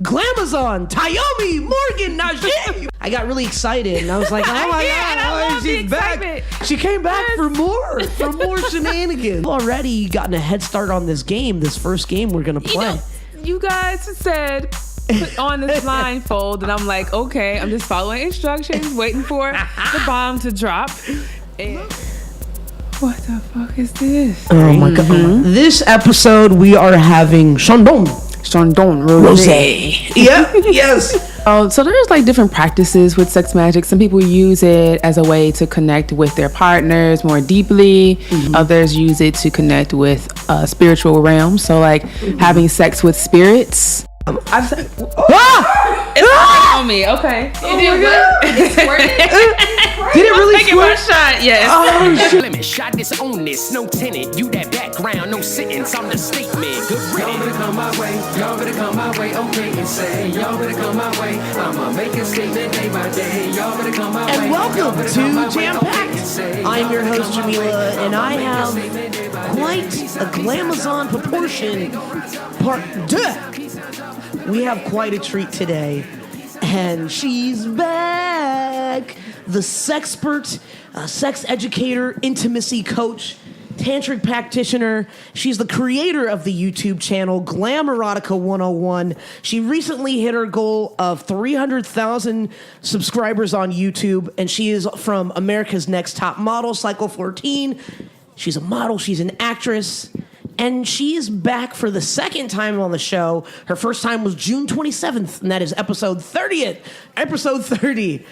Tyomi, Morgan-Najieb. I got really excited and I was like, oh my God, she's back. She came back for more shenanigans. I've already gotten a head start on this game, this first game we're going to play. You guys said put on this blindfold and I'm like, okay, I'm just following instructions, waiting for the bomb to drop. And what the fuck is this? Oh my God. This episode we are having Chandon Rosé. Yeah, yes. So there's like different practices with sex magic. Some people use it as a way to connect with their partners more deeply. Others use it to connect with spiritual realms. So like having sex with spirits. I've said, it's on me. Okay. You did what? Did it really squirt? Shot? Yes. Oh shit. Limit shot this on this. No tenant. You that background. No sentence. I'm the statement. Good riddance. Y'all better come my way. Y'all better come my way. Okay, and say y'all better come my way. I'ma make a statement day by day. Y'all better come my way. And welcome to Jampacked. I'm your host Jameela, and I have quite a glamazon proportion part 2. We have quite a treat today, and she's back. The Sexpert, sex educator, intimacy coach, tantric practitioner. She's the creator of the YouTube channel GLAMerotica101. She recently hit her goal of 300,000 subscribers on YouTube, and she is from America's Next Top Model, Cycle 14. She's a model, she's an actress. And she is back for the second time on the show. Her first time was June 27th, and that is episode 30. Episode 30.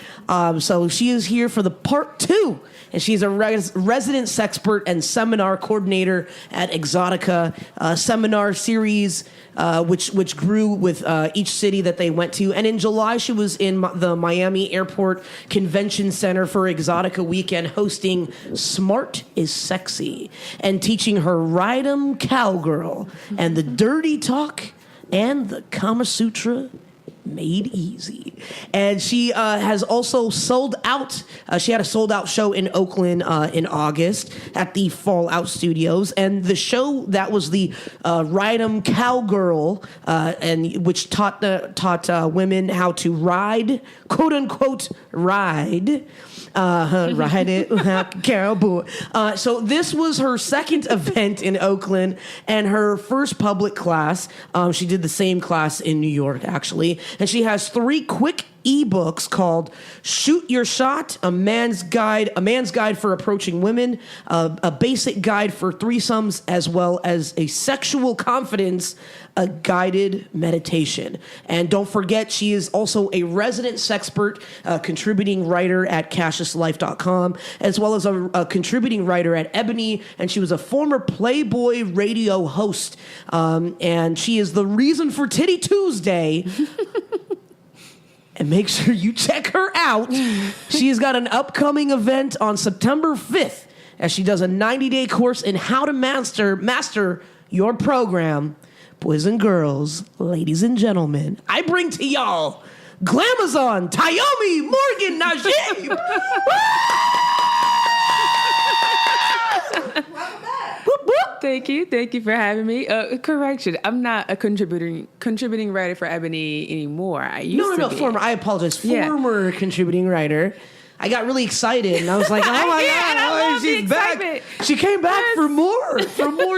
So she is here for the part 2. And she's a resident sexpert and seminar coordinator at Exotica, seminar series, which grew with each city that they went to. And in July, she was in the Miami Airport Convention Center for Exotica Weekend, hosting Smart is Sexy and teaching her Ride 'em Cowgirl and the Dirty Talk and the Kama Sutra Made Easy. And she has also sold out. She had a sold out show in Oakland in August at the Fallout Studios. And the show that was the Ride 'em Cowgirl, and which taught women how to ride, quote unquote, ride. Ride it like a cowboy. So this was her second event in Oakland and her first public class. She did the same class in New York, actually. And she has 3 quick ebooks called Shoot Your Shot, a man's guide for approaching women, a basic guide for threesomes, as well as a sexual confidence, a guided meditation. And don't forget, she is also a resident sexpert, contributing writer at CassiusLife.com, as well as a contributing writer at Ebony, and she was a former Playboy radio host. And she is the reason for Titty Tuesday. And make sure you check her out. She's got an upcoming event on September 5th as she does a 90-day course in how to master your program. Boys and girls, ladies and gentlemen, I bring to y'all Glamazon, Tyomi, Morgan-Najieb. Thank you for having me. Correction, I'm not a contributing writer for Ebony anymore. I used to be. Former. I apologize. Former contributing writer. I got really excited and I was like, oh my God, she's back. She came back for more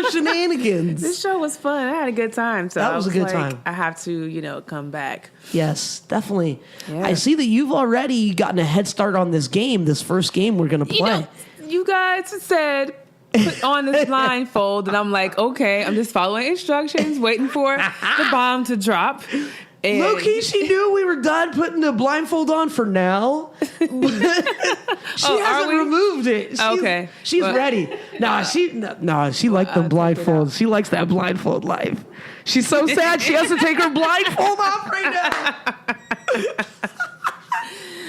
shenanigans. This show was fun. I had a good time. So that was a good time. I have to, come back. Yes, definitely. Yeah. I see that you've already gotten a head start on this game, this first game we're going to play. You guys said put on this blindfold and I'm like, okay, I'm just following instructions, waiting for the bomb to drop. And low-key, she knew we were done putting the blindfold on for now. She hasn't removed it. She's ready. She liked the blindfold. She likes that blindfold life. She's so sad she has to take her blindfold off right now.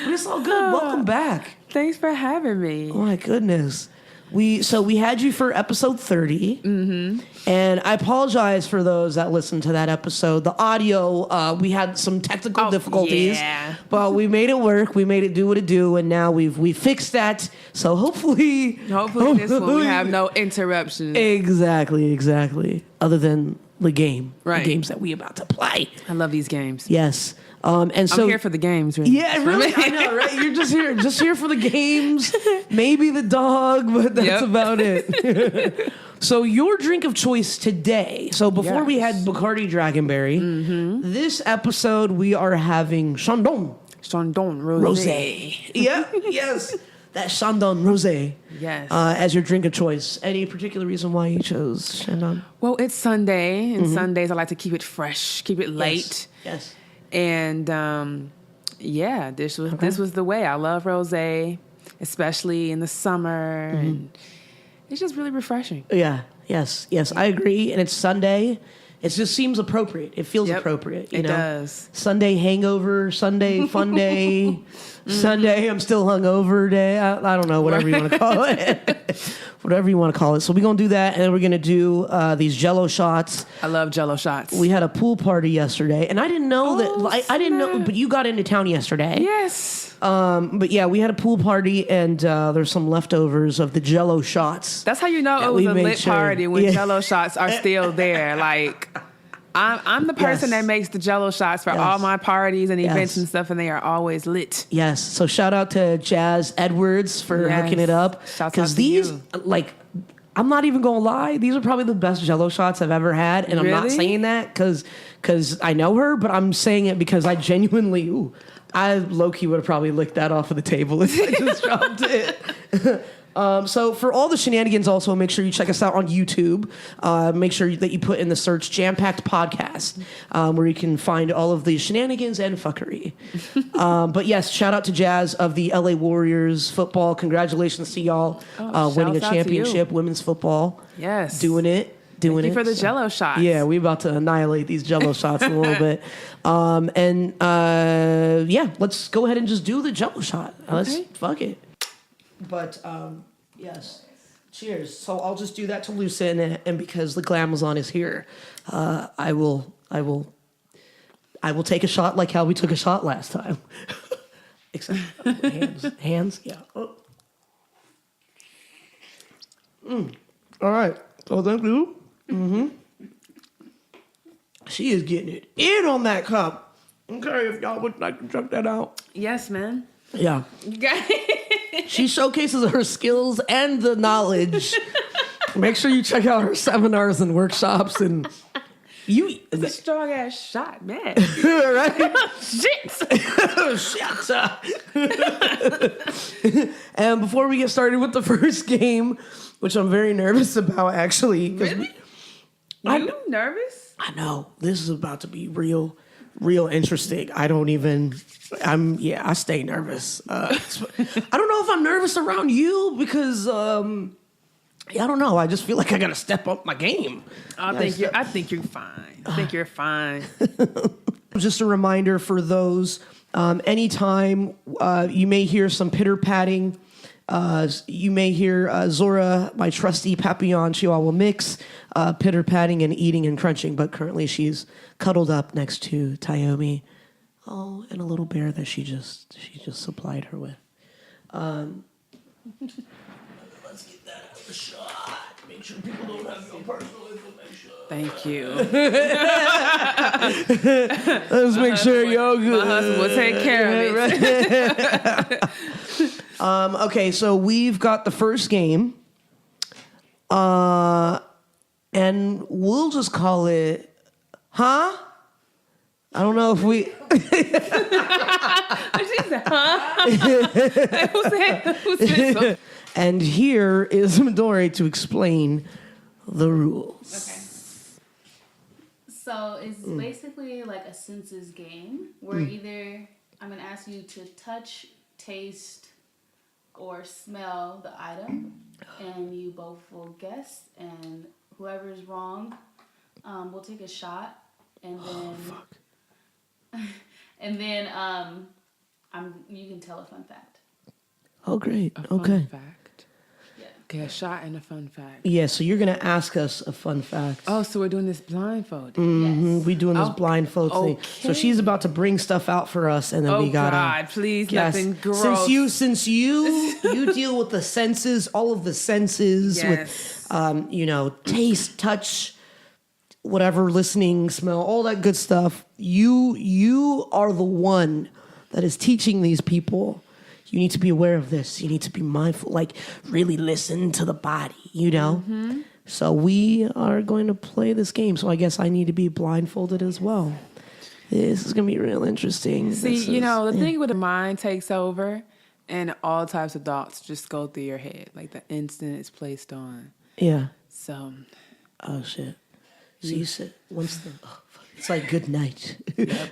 But it's all good. Welcome back. Thanks for having me. Oh my goodness. We had you for episode 30, and I apologize for those that listened to that episode. The audio, we had some technical difficulties, but we made it work. We made it do what it do, and now we fixed that. So hopefully this one we have no interruptions. Exactly. Other than the game, Right. the games that we about to play. I love these games. Yes. And so I'm here for the games. Really. Yeah, really. I know, right? You're just here for the games, maybe the dog, but that's about it. So your drink of choice today. So before we had Bacardi Dragonberry, this episode we are having Chandon Rosé. Yeah, yes. That Chandon Rosé. Yes. As your drink of choice. Any particular reason why you chose Chandon? Well, it's Sunday, and Sundays I like to keep it fresh, keep it light. Yes. And this was the way. I love rosé, especially in the summer, and it's just really refreshing. Yeah. Yes. I agree. And it's Sunday. It just seems appropriate. It feels appropriate. You know? Does. Sunday hangover, Sunday fun day, Sunday I'm still hungover day. I don't know, whatever you want to call it. Whatever you want to call it. So we're going to do that, and then we're going to do these Jello shots. I love Jello shots. We had a pool party yesterday, and I didn't know that. I didn't know, but you got into town yesterday. Yes. But yeah, we had a pool party, and there's some leftovers of the Jello shots. That's how you know it was a lit party when Jello shots are still there. Like, I'm the person that makes the Jello shots for all my parties and events and stuff, and they are always lit. Yes. So shout out to Jazz Edwards for hooking it up. Because these, like, I'm not even gonna lie, these are probably the best Jello shots I've ever had, and I'm not saying that because I know her, but I'm saying it because I genuinely, I low-key would have probably licked that off of the table if I just dropped it. So for all the shenanigans, also make sure you check us out on YouTube. Make sure that you put in the search Jampacked Podcast, where you can find all of the shenanigans and fuckery. But yes, shout out to Jazz of the LA Warriors football. Congratulations to y'all winning a championship, women's football. Yes. Doing it. Thank you for the Jello shots. Yeah, we're about to annihilate these Jello shots in a little bit. Let's go ahead and just do the Jello shot. Let's fuck it. But yes, cheers. So I'll just do that to loosen, and because the Glamazon is here, I will take a shot like how we took a shot last time. Except hands, yeah. Oh. All right. So thank you. She is getting it in on that cup. Okay, if y'all would like to check that out. Yes, man. Yeah. You got it. She showcases her skills and the knowledge. Make sure you check out her seminars and workshops and It's a strong ass shot, man. Right? Shit. Shit. And before we get started with the first game, which I'm very nervous about, actually. Really? You nervous? I know. This is about to be real interesting. I stay nervous. I don't know if I'm nervous around you because, I don't know. I just feel like I got to step up my game. I think you're fine. I think you're fine. Just a reminder for those, anytime you may hear some pitter-patting, you may hear Zora, my trusty Papillon Chihuahua mix, pitter-patting and eating and crunching, but currently she's cuddled up next to Tyomi. Oh, and a little bear that she just supplied her with. Let's get that out of the shot. Make sure people don't have your personal information. Thank you. Let's make sure you're good. My husband will take care of it. Okay, so we've got the first game. And we'll just call it, huh? I don't know if we... She said, huh? Who said so? And here is Midori to explain the rules. Okay. So it's basically like a senses game where either I'm going to ask you to touch, taste, or smell the item, and you both will guess, and whoever's wrong will take a shot, and then you can tell a fun fact. Oh, great. A fun fact. Yeah. Okay, a shot and a fun fact. Yeah, so you're going to ask us a fun fact. Oh, so we're doing this blindfolded. Yes. We're doing this blindfold thing. So she's about to bring stuff out for us, and then we got to... Oh, God, please, nothing gross. Since you deal with the senses, all of the senses, with, taste, touch, whatever, listening, smell, all that good stuff. You are the one that is teaching these people. You need to be aware of this. You need to be mindful, like really listen to the body, you know? Mm-hmm. So we are going to play this game. So I guess I need to be blindfolded as well. This is going to be real interesting. See, the thing with the mind takes over and all types of thoughts just go through your head. Like the instant it's placed on. Yeah. So. Oh, shit. So you said, it's like good night. Yep.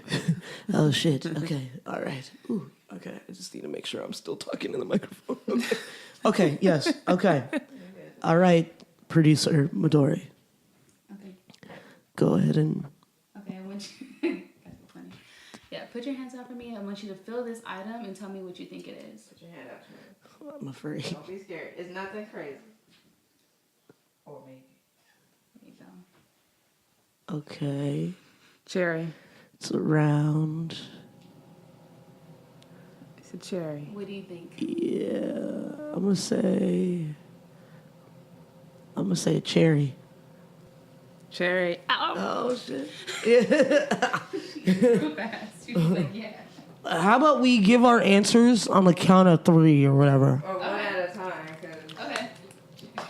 Oh, shit. Okay. All right. Ooh. Okay. I just need to make sure I'm still talking in the microphone. Okay. Yes. Okay. All right. Producer Midori. Okay. Go ahead and. Okay. I want you. That's funny. Yeah. Put your hands out for me. I want you to feel this item and tell me what you think it is. Put your hand out to me. I'm afraid. Don't be scared. It's nothing crazy. Or maybe. There you go. Okay. Cherry. It's a round. It's a cherry. What do you think? Yeah. I'm gonna say a cherry. Cherry. Oh shit. Yeah. Too fast. She was like, yeah. How about we give our answers on the count of 3 or whatever? Or one at a time, because Okay.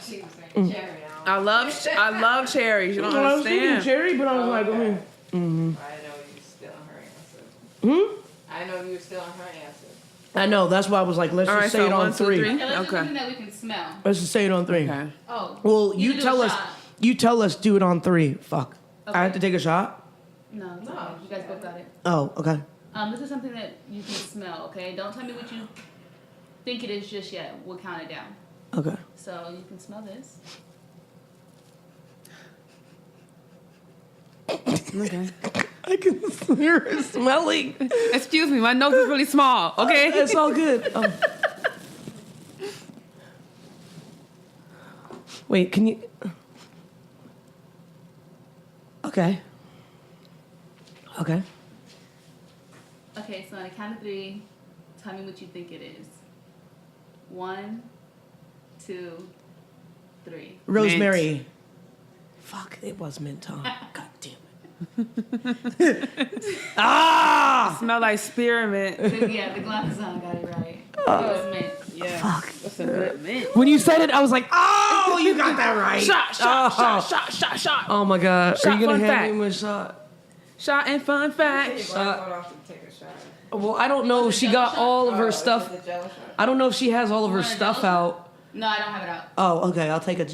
she was saying cherry. I love cherries. You don't I was thinking understand. cherry, but I was like, okay. mm-hmm. I know you were still on her answer. I know you were still on her answer. I know. That's why I was like, let's All just right, say so it on 1, 2, 3. 3. Okay, let's do Okay. something that we can smell. Let's just say it on 3. Okay. Oh. Well, you you do tell a us. shot. You tell us. Do it on 3. Fuck. Okay. I have to take a shot. No, it's okay. You guys both got it. Oh, okay. This is something that you can smell, okay? Don't tell me what you think it is just yet. We'll count it down. Okay. So you can smell this. Okay. I can hear it smelling. Excuse me, my nose is really small. Okay. It's all good. Wait, can you? Okay. Okay. Okay, so on a count of 3, tell me what you think it is. 1, 2, 3. Rosemary. Mint. Fuck, it was mint, huh? God damn it. Ah! Smell like spearmint. Yeah, the glasses on got it right. It was mint. Yeah. Fuck. That's a good mint. When you said it, I was like, oh, you got that right. Shot. Oh my God. Shot, Are you going fun to hand fact. me my shot? Shot and fun fact. Take off to take a shot. Well, I don't know if she got all of her Is it stuff. the Jello shot? I don't know if she has all of her Want a stuff Jello out. No, I don't have it out. Oh, okay. I'll take a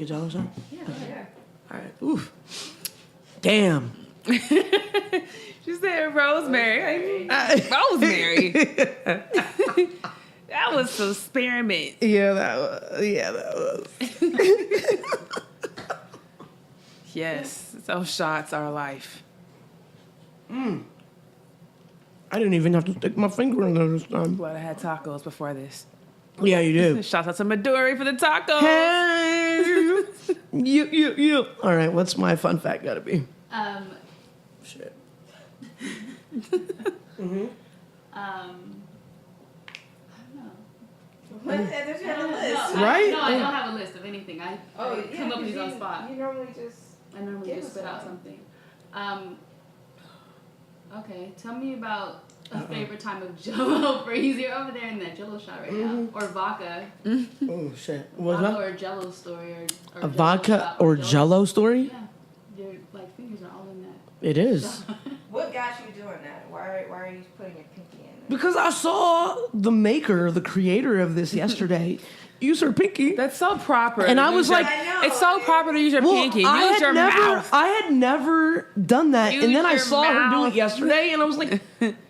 Jello shot. Yeah. All right. Oof. Damn. She said rosemary. Rosemary. That was some spearmint. Yeah, that was. Yes, those shots are life. I didn't even have to stick my finger in there this time. But I had tacos before this. Yeah, you do. Shouts out to Midori for the tacos. Hey. You. All right. What's my fun fact gotta be? Shit. I don't know. What? Did you have a list? Right? No, I don't have a list of anything. I come up with these on the spot. You normally just... I normally Give just us spit out one. something. Okay, tell me about a favorite time of Jello for you're over there in that Jello shot right now, or vodka, Oh shit. What's vodka that? or Jello story, or A Jello vodka shot or Jello story? Yeah, your like fingers are all in that. It is. What got you doing that? Why are you putting your pinky in there? Because I saw the creator of this yesterday use her pinky. That's so proper. And I was like, I know. it's so proper to use your pinky. Use your mouth. I had never done that. Use and then I your saw her do mouth. it yesterday and I was like,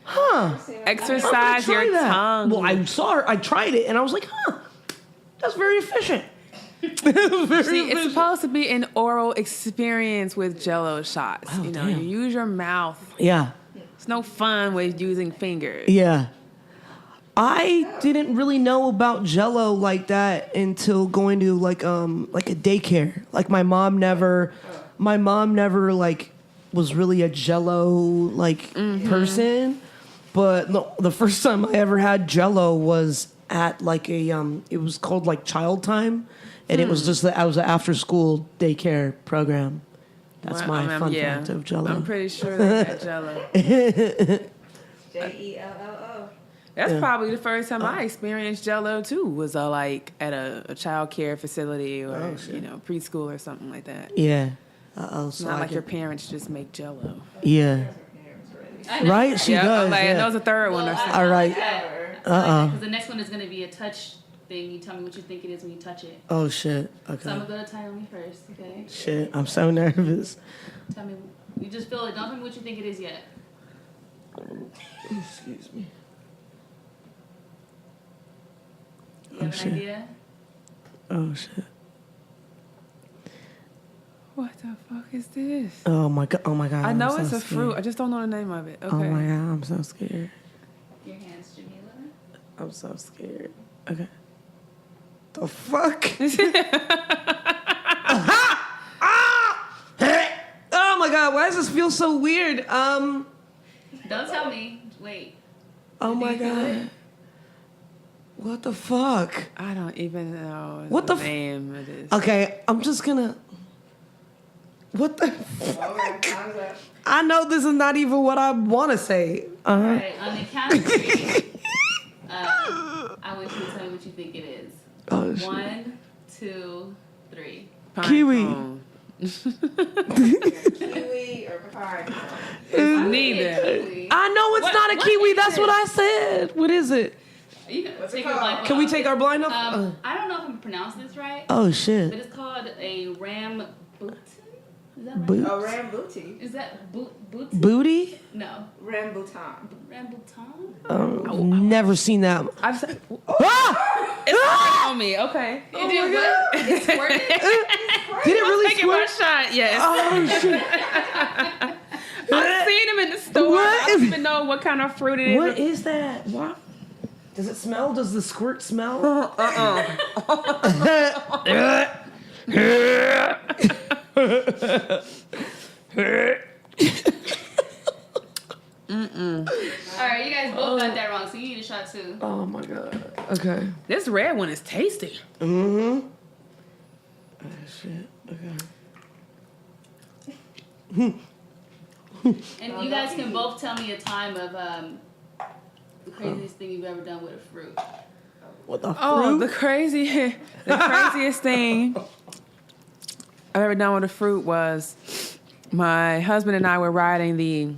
huh. Exercise I'm gonna your try that. tongue. Well, I saw her, I tried it and I was like, huh. That's very efficient. Very See, it's efficient. supposed to be an oral experience with Jello shots. Oh, you know, damn. you use your mouth. Yeah. It's no fun with using fingers. Yeah. I didn't really know about Jello like that until going to like a daycare. Like my mom never like was really a Jello like person. But the first time I ever had Jello was at like a it was called like Child Time, and it was just I was an after school daycare program. That's Well, my fun fact of Jello. I'm pretty sure they got Jello. Jello. That's probably the first time I experienced Jello too. Was like at a child care facility or preschool or something like that. Yeah. So not like your parents just make Jello. Yeah. Right? She does. Like, yeah. That was a third one or something. All right. Because the next one is going to be a touch thing. You tell me what you think it is when you touch it. Oh, shit. Okay. So I'm going to go to Tyomi first, okay? Shit. I'm so nervous. Tell me. You just feel it. Don't tell me what you think it is yet. Excuse me. You have an idea? Oh, shit. What the fuck is this? Oh, my God. Oh, my God. I know I'm it's so a scared. fruit. I just don't know the name of it. Okay. Oh, my God. I'm so scared. Your hands, Jameela. I'm so scared. Okay. The fuck? Oh my God, why does this feel so weird? Don't tell me. Wait. Oh my God. What the fuck? I don't even know What the name it is. Okay, I'm just gonna. What the fuck? I know this is not even what I want to say. All right, on the count of 3, I want you to tell me what you think it is. Oh, shit. 1, 2, 3. Pine Kiwi. cone. Kiwi or pine cone? Neither. Kiwi. I know it's not a what kiwi. is That's it? what I said. What is it? You can take it your called? blind Can we off. take our blind off? I don't know if I'm pronouncing this right, Oh but shit. it's called a rambutan. Is that right? Boot? Oh, rambutan. Is that booty? Booty? No. Rambutan. Rambutan? Never seen that. I've said, Ah! it's Ah! on me. Okay. You did what? It's squirted? Did it really Taking my squirt? shot. Yes. Oh shit. I've seen them in the store. What I don't is- even know what kind of fruit it is. What is that? What? Does it smell? Does the squirt smell? All right, you guys both got that wrong, so you need a shot too. Oh my God. Okay. This red one is tasty. Mm-hmm. Oh shit. Okay. And you guys can both tell me a time of the craziest thing you've ever done with a fruit. What the Oh, fruit? the craziest thing I've ever done with a fruit was my husband and I were riding the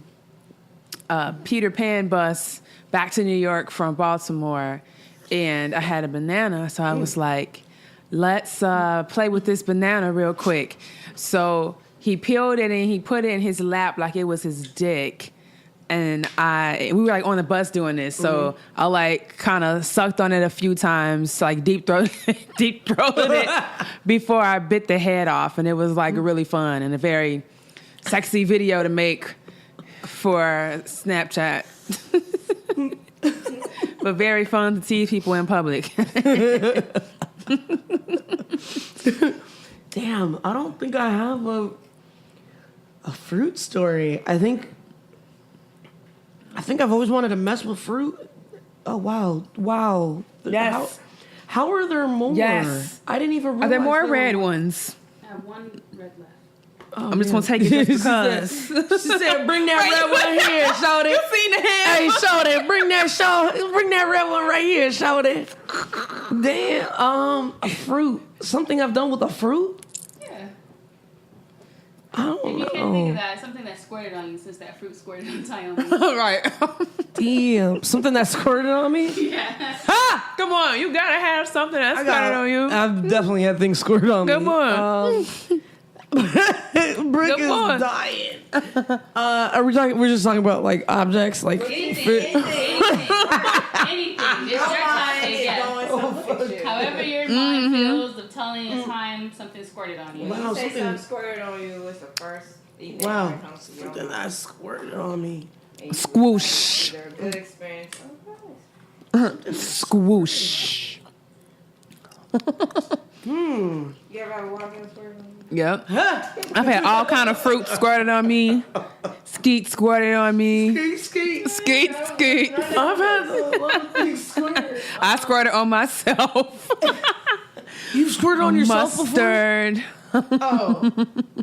Peter Pan bus back to New York from Baltimore, and I had a banana, so I was like, let's play with this banana real quick. So he peeled it and he put it in his lap like it was his dick. And we were like on the bus doing this, so I like kind of sucked on it a few times, like deep throated it before I bit the head off, and it was like really fun and a very sexy video to make for Snapchat, but very fun to tease people in public. Damn, I don't think I have a fruit story. I think I've always wanted to mess with fruit. Oh wow. Yes. How are there more? Yes. I didn't even realize Are there more there red were- ones? I have one red left. Oh, I'm just man. gonna take it just because. She said, "Bring that red one here, Shawty." You seen the hand? Hey, Shawty, bring that red one right here, Shawty. Damn, a fruit. Something I've done with a fruit? Yeah. I don't If you can't think of know. that, something that squirted on you since that fruit squirted on Tyomi. Right. Damn, something that squirted on me? Yeah. Ha! Come on, you gotta have something that's squirted on you. I've definitely had things squirted on Good me. one. Brooke Good is one. dying. Are we talking? We're just talking about like objects, like Anything. fruit. Anything. It's your time to guess. However your mind feels of telling a time something squirted on you. Wow, You say something- something squirted on you was the first thing Wow, that comes to your something mind. that squirted on me. And you Squoosh. was like, either a good experience. Oh, Squoosh. You ever have a watermelon squirted on you? Yep. I've had all kind of fruit squirted on me. Skeet squirted on me. Skeet. Skeet. I've had a lot of things squirted. I squirted on myself. You squirted on yourself before? Mustard. Oh.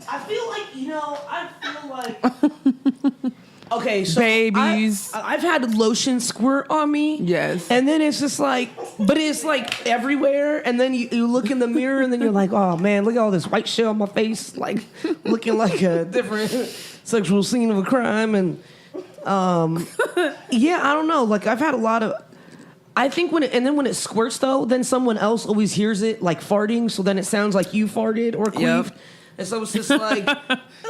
I feel like, okay, so Babies. I've had lotion squirt on me. Yes. And then it's just like, but it's like everywhere. And then you look in the mirror and then you're like, oh man, look at all this white shit on my face. Like looking like a different sexual scene of a crime. And yeah, I don't know. Like I've had a lot of, I think when it squirts though, then someone else always hears it like farting. So then it sounds like you farted or queefed. Yep. And so it's just like,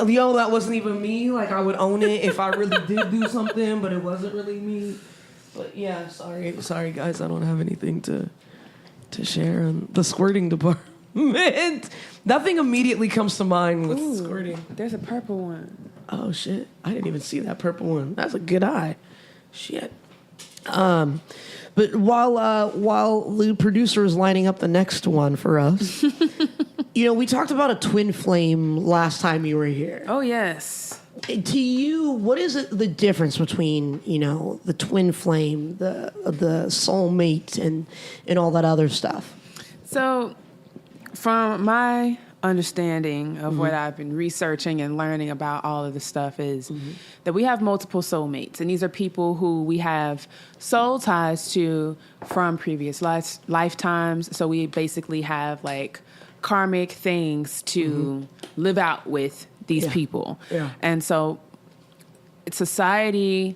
yo, that wasn't even me. Like I would own it if I really did do something, but it wasn't really me. But yeah, sorry guys, I don't have anything to share on the squirting department. Nothing immediately comes to mind with squirting. There's a purple one. Oh shit, I didn't even see that purple one. That's a good eye. Shit. But while the producer is lining up the next one for us, we talked about a twin flame last time you were here. Oh, yes. To you, what is the difference between, the twin flame, the soulmate, and all that other stuff? So, from my understanding of what I've been researching and learning about all of this stuff is that we have multiple soulmates, and these are people who we have soul ties to from previous lifetimes. So we basically have like karmic things to live out with these people. Yeah. And so society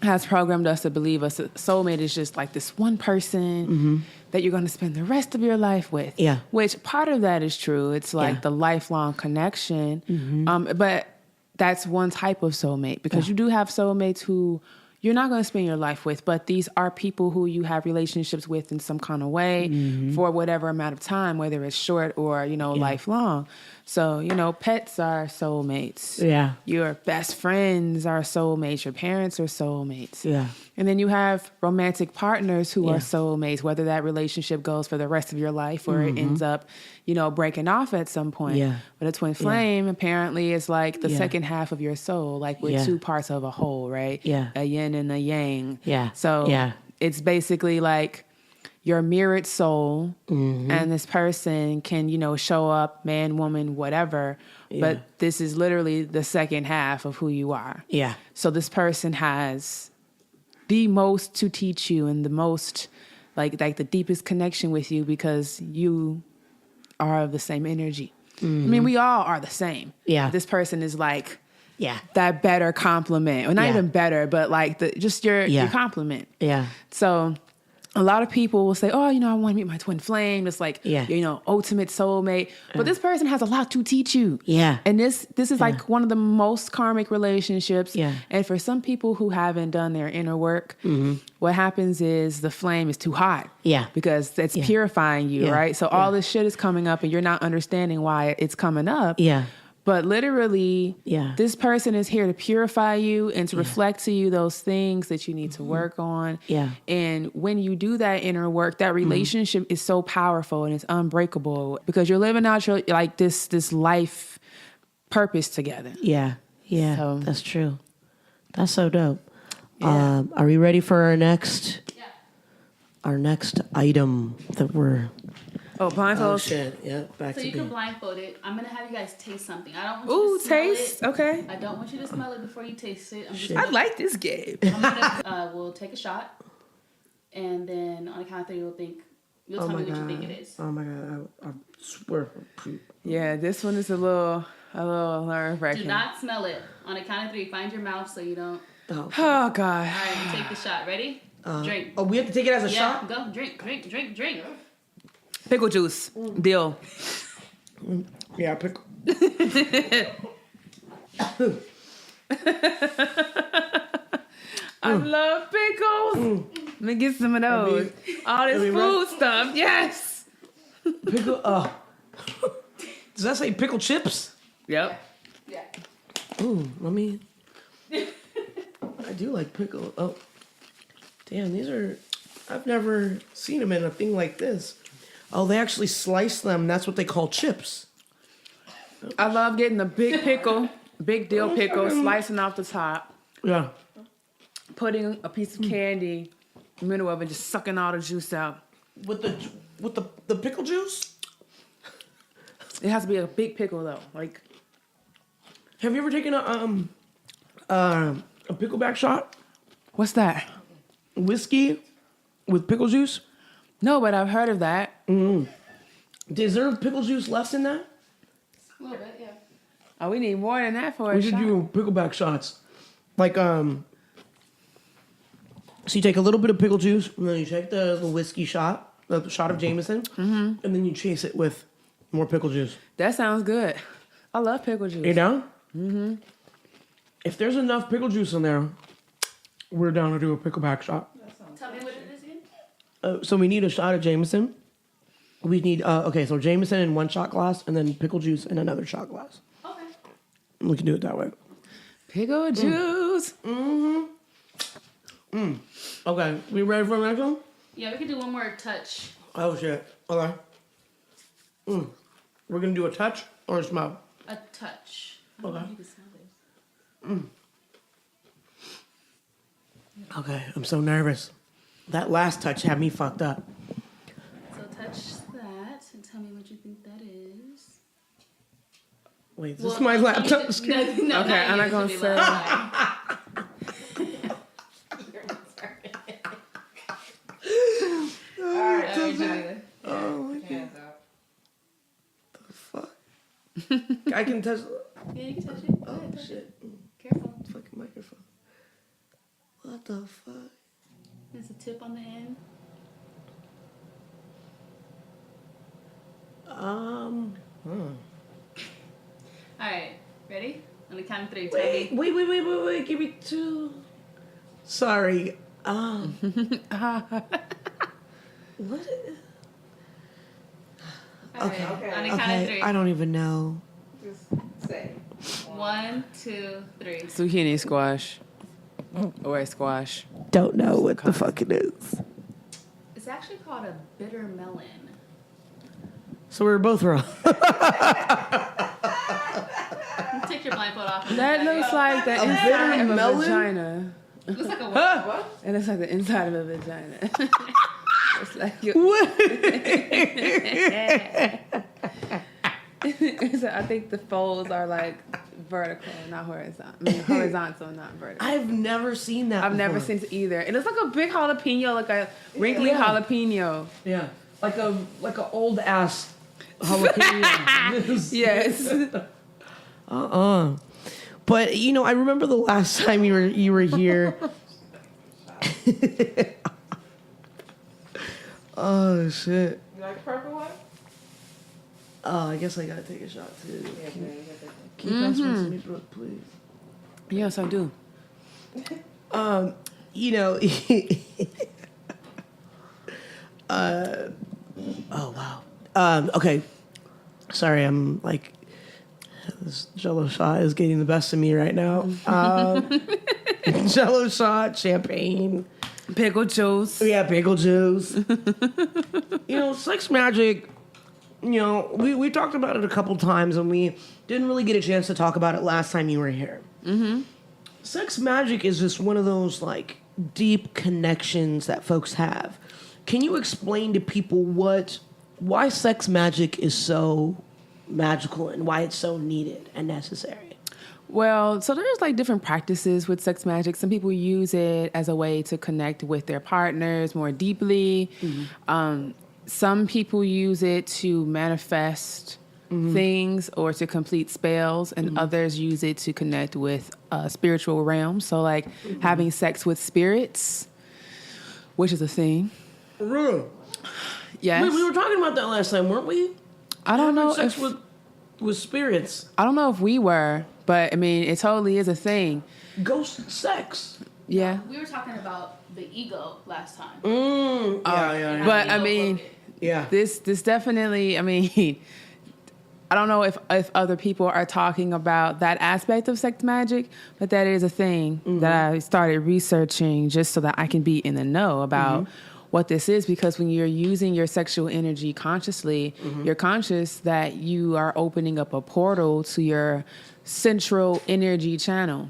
has programmed us to believe a soulmate is just like this one person that you're going to spend the rest of your life with. Yeah. Which part of that is true. It's like the lifelong connection. But that's one type of soulmate because you do have soulmates who you're not going to spend your life with, but these are people who you have relationships with in some kind of way for whatever amount of time, whether it's short or, lifelong. So, pets are soulmates. Yeah. Your best friends are soulmates. Your parents are soulmates. Yeah. And then you have romantic partners who are soulmates, whether that relationship goes for the rest of your life or it ends up, breaking off at some point. Yeah. But a twin flame apparently is like the second half of your soul, like with two parts of a whole, right? Yeah. A yin and a yang. Yeah. So it's basically like your mirrored soul and this person can, show up, man, woman, whatever. Yeah. But this is literally the second half of who you are. Yeah. So this person has the most to teach you and the most like the deepest connection with you because you are of the same energy. I mean, we all are the same. Yeah. This person is like that better compliment. Or not even better, but like your compliment. Yeah. So a lot of people will say, oh, I want to meet my twin flame. It's like, ultimate soulmate. But this person has a lot to teach you. Yeah. And this is like one of the most karmic relationships. Yeah. And for some people who haven't done their inner work, what happens is the flame is too hot. Yeah. Because it's purifying you, right? So all this shit is coming up and you're not understanding why it's coming up. Yeah. But literally, this person is here to purify you and to reflect to you those things that you need to work on. Yeah. And when you do that inner work, that relationship is so powerful and it's unbreakable because you're living out your this life purpose together. Yeah. Yeah. So, that's true. That's so dope. Yeah. Are we ready for our next item that we're... Oh, blindfold. Oh, shit. Yeah, back So to you me. can blindfold it. I'm going to have you guys taste something. I don't want you to smell taste. it. Okay. I don't want you to smell it before you taste it. I like this game. We'll take a shot. And then on the count of three, you'll tell me what you think it is. Oh, my God. I swear. Yeah, this one is a little nerve-wracking. Do not smell it. On the count of three, find your mouth so you don't... Oh, God. All right, take the shot. Ready? Drink. Oh, we have to take it as a shot? Go. Drink. Pickle juice. Deal. Yeah, pickle. I love pickles. Let me get some of those. All this food stuff. Yes. Pickle. Does that say pickle chips? Yep. Yeah. Ooh, I do like pickle. Oh, damn, these are... I've never seen them in a thing like this. Oh, they actually slice them. That's what they call chips. I love getting the big pickle, big dill pickle, slicing off the top. Yeah. Putting a piece of candy in the middle of it, just sucking all the juice out. With the pickle juice? It has to be a big pickle though. Like, have you ever taken a pickleback shot? what's that? Whiskey with pickle juice? No, but I've heard of that. Is there pickle juice left in that? A little bit, yeah. Oh, we need more than that for We a should shot. do pickleback shots. Like, so you take a little bit of pickle juice, and then you take the whiskey shot, the shot of Jameson, and then you chase it with more pickle juice. That sounds good. I love pickle juice. You down? Mm-hmm. If there's enough pickle juice in there, we're down to do a pickleback shot. Tell me what it is again. So we need a shot of Jameson. We need, so Jameson in one shot glass, and then pickle juice in another shot glass. Okay. We can do it that way. Pickle juice. Okay, we ready for the next one? Yeah, we can do one more touch. Oh, shit. Okay. We're going to do a touch or a smell? A touch. I don't know if you can smell this. Okay, I'm so nervous. That last touch had me fucked up. So touch that and tell me what you think that is. Wait, is this my laptop screen? No, Okay, I'm not gonna usually say. Alright, Jameela. Oh, my Hands up. fuck. I can touch... Yeah, you can touch it. Go Oh, ahead, touch it. shit. Careful. Fucking microphone. What the fuck? There's a tip on the end. Alright, ready? On the count of three. Tell me. Wait. Give me two. Sorry. What? Alright, Okay. on the count of three. I don't even know. Just say. 1, 2, 3. Zucchini squash. Or a squash. Don't know what the fuck it is. It's actually called a bitter melon. So we were both wrong. Take your blindfold off. That looks like the bitter inside of a melon? vagina. Looks like a what? What? It looks like the inside of a vagina. It's like so I think the folds are like vertical, not horizontal. I mean horizontal, not vertical. I've never seen that I've never before. seen it either. It looks like a big jalapeno, like a wrinkly Yeah. jalapeno. Yeah. Like a old ass jalapeno. Yes. But I remember the last time you were here. Oh shit. You like purple one? Oh, I guess I gotta take a shot too. Yeah, Can man, you got that one. you pass one to me, Brooke, please? Yes, I do. Oh wow. Okay. Sorry, I'm like this Jello shot is getting the best of me right now. Jello shot, champagne. Pickle juice. Yeah, pickle juice. Sex magic. We talked about it a couple times, and we didn't really get a chance to talk about it last time you were here. Mm-hmm. Sex magic is just one of those like deep connections that folks have. Can you explain to people why sex magic is so magical and why it's so needed and necessary? Well, so there's like different practices with sex magic. Some people use it as a way to connect with their partners more deeply. Mm-hmm. Some people use it to manifest things or to complete spells, and others use it to connect with spiritual realms. So like having sex with spirits, which is a thing. Really? Yes. Wait, we were talking about that last time, weren't we? I don't know Sex if with spirits. I don't know if we were, but I mean, it totally is a thing. Ghost sex. Yeah. We were talking about the ego last time. Yeah. But I mean, Yeah. this definitely, I mean, I don't know if other people are talking about that aspect of sex magic, but that is a thing that I started researching just so that I can be in the know about what this is, because when you're using your sexual energy consciously, you're conscious that you are opening up a portal to your central energy channel.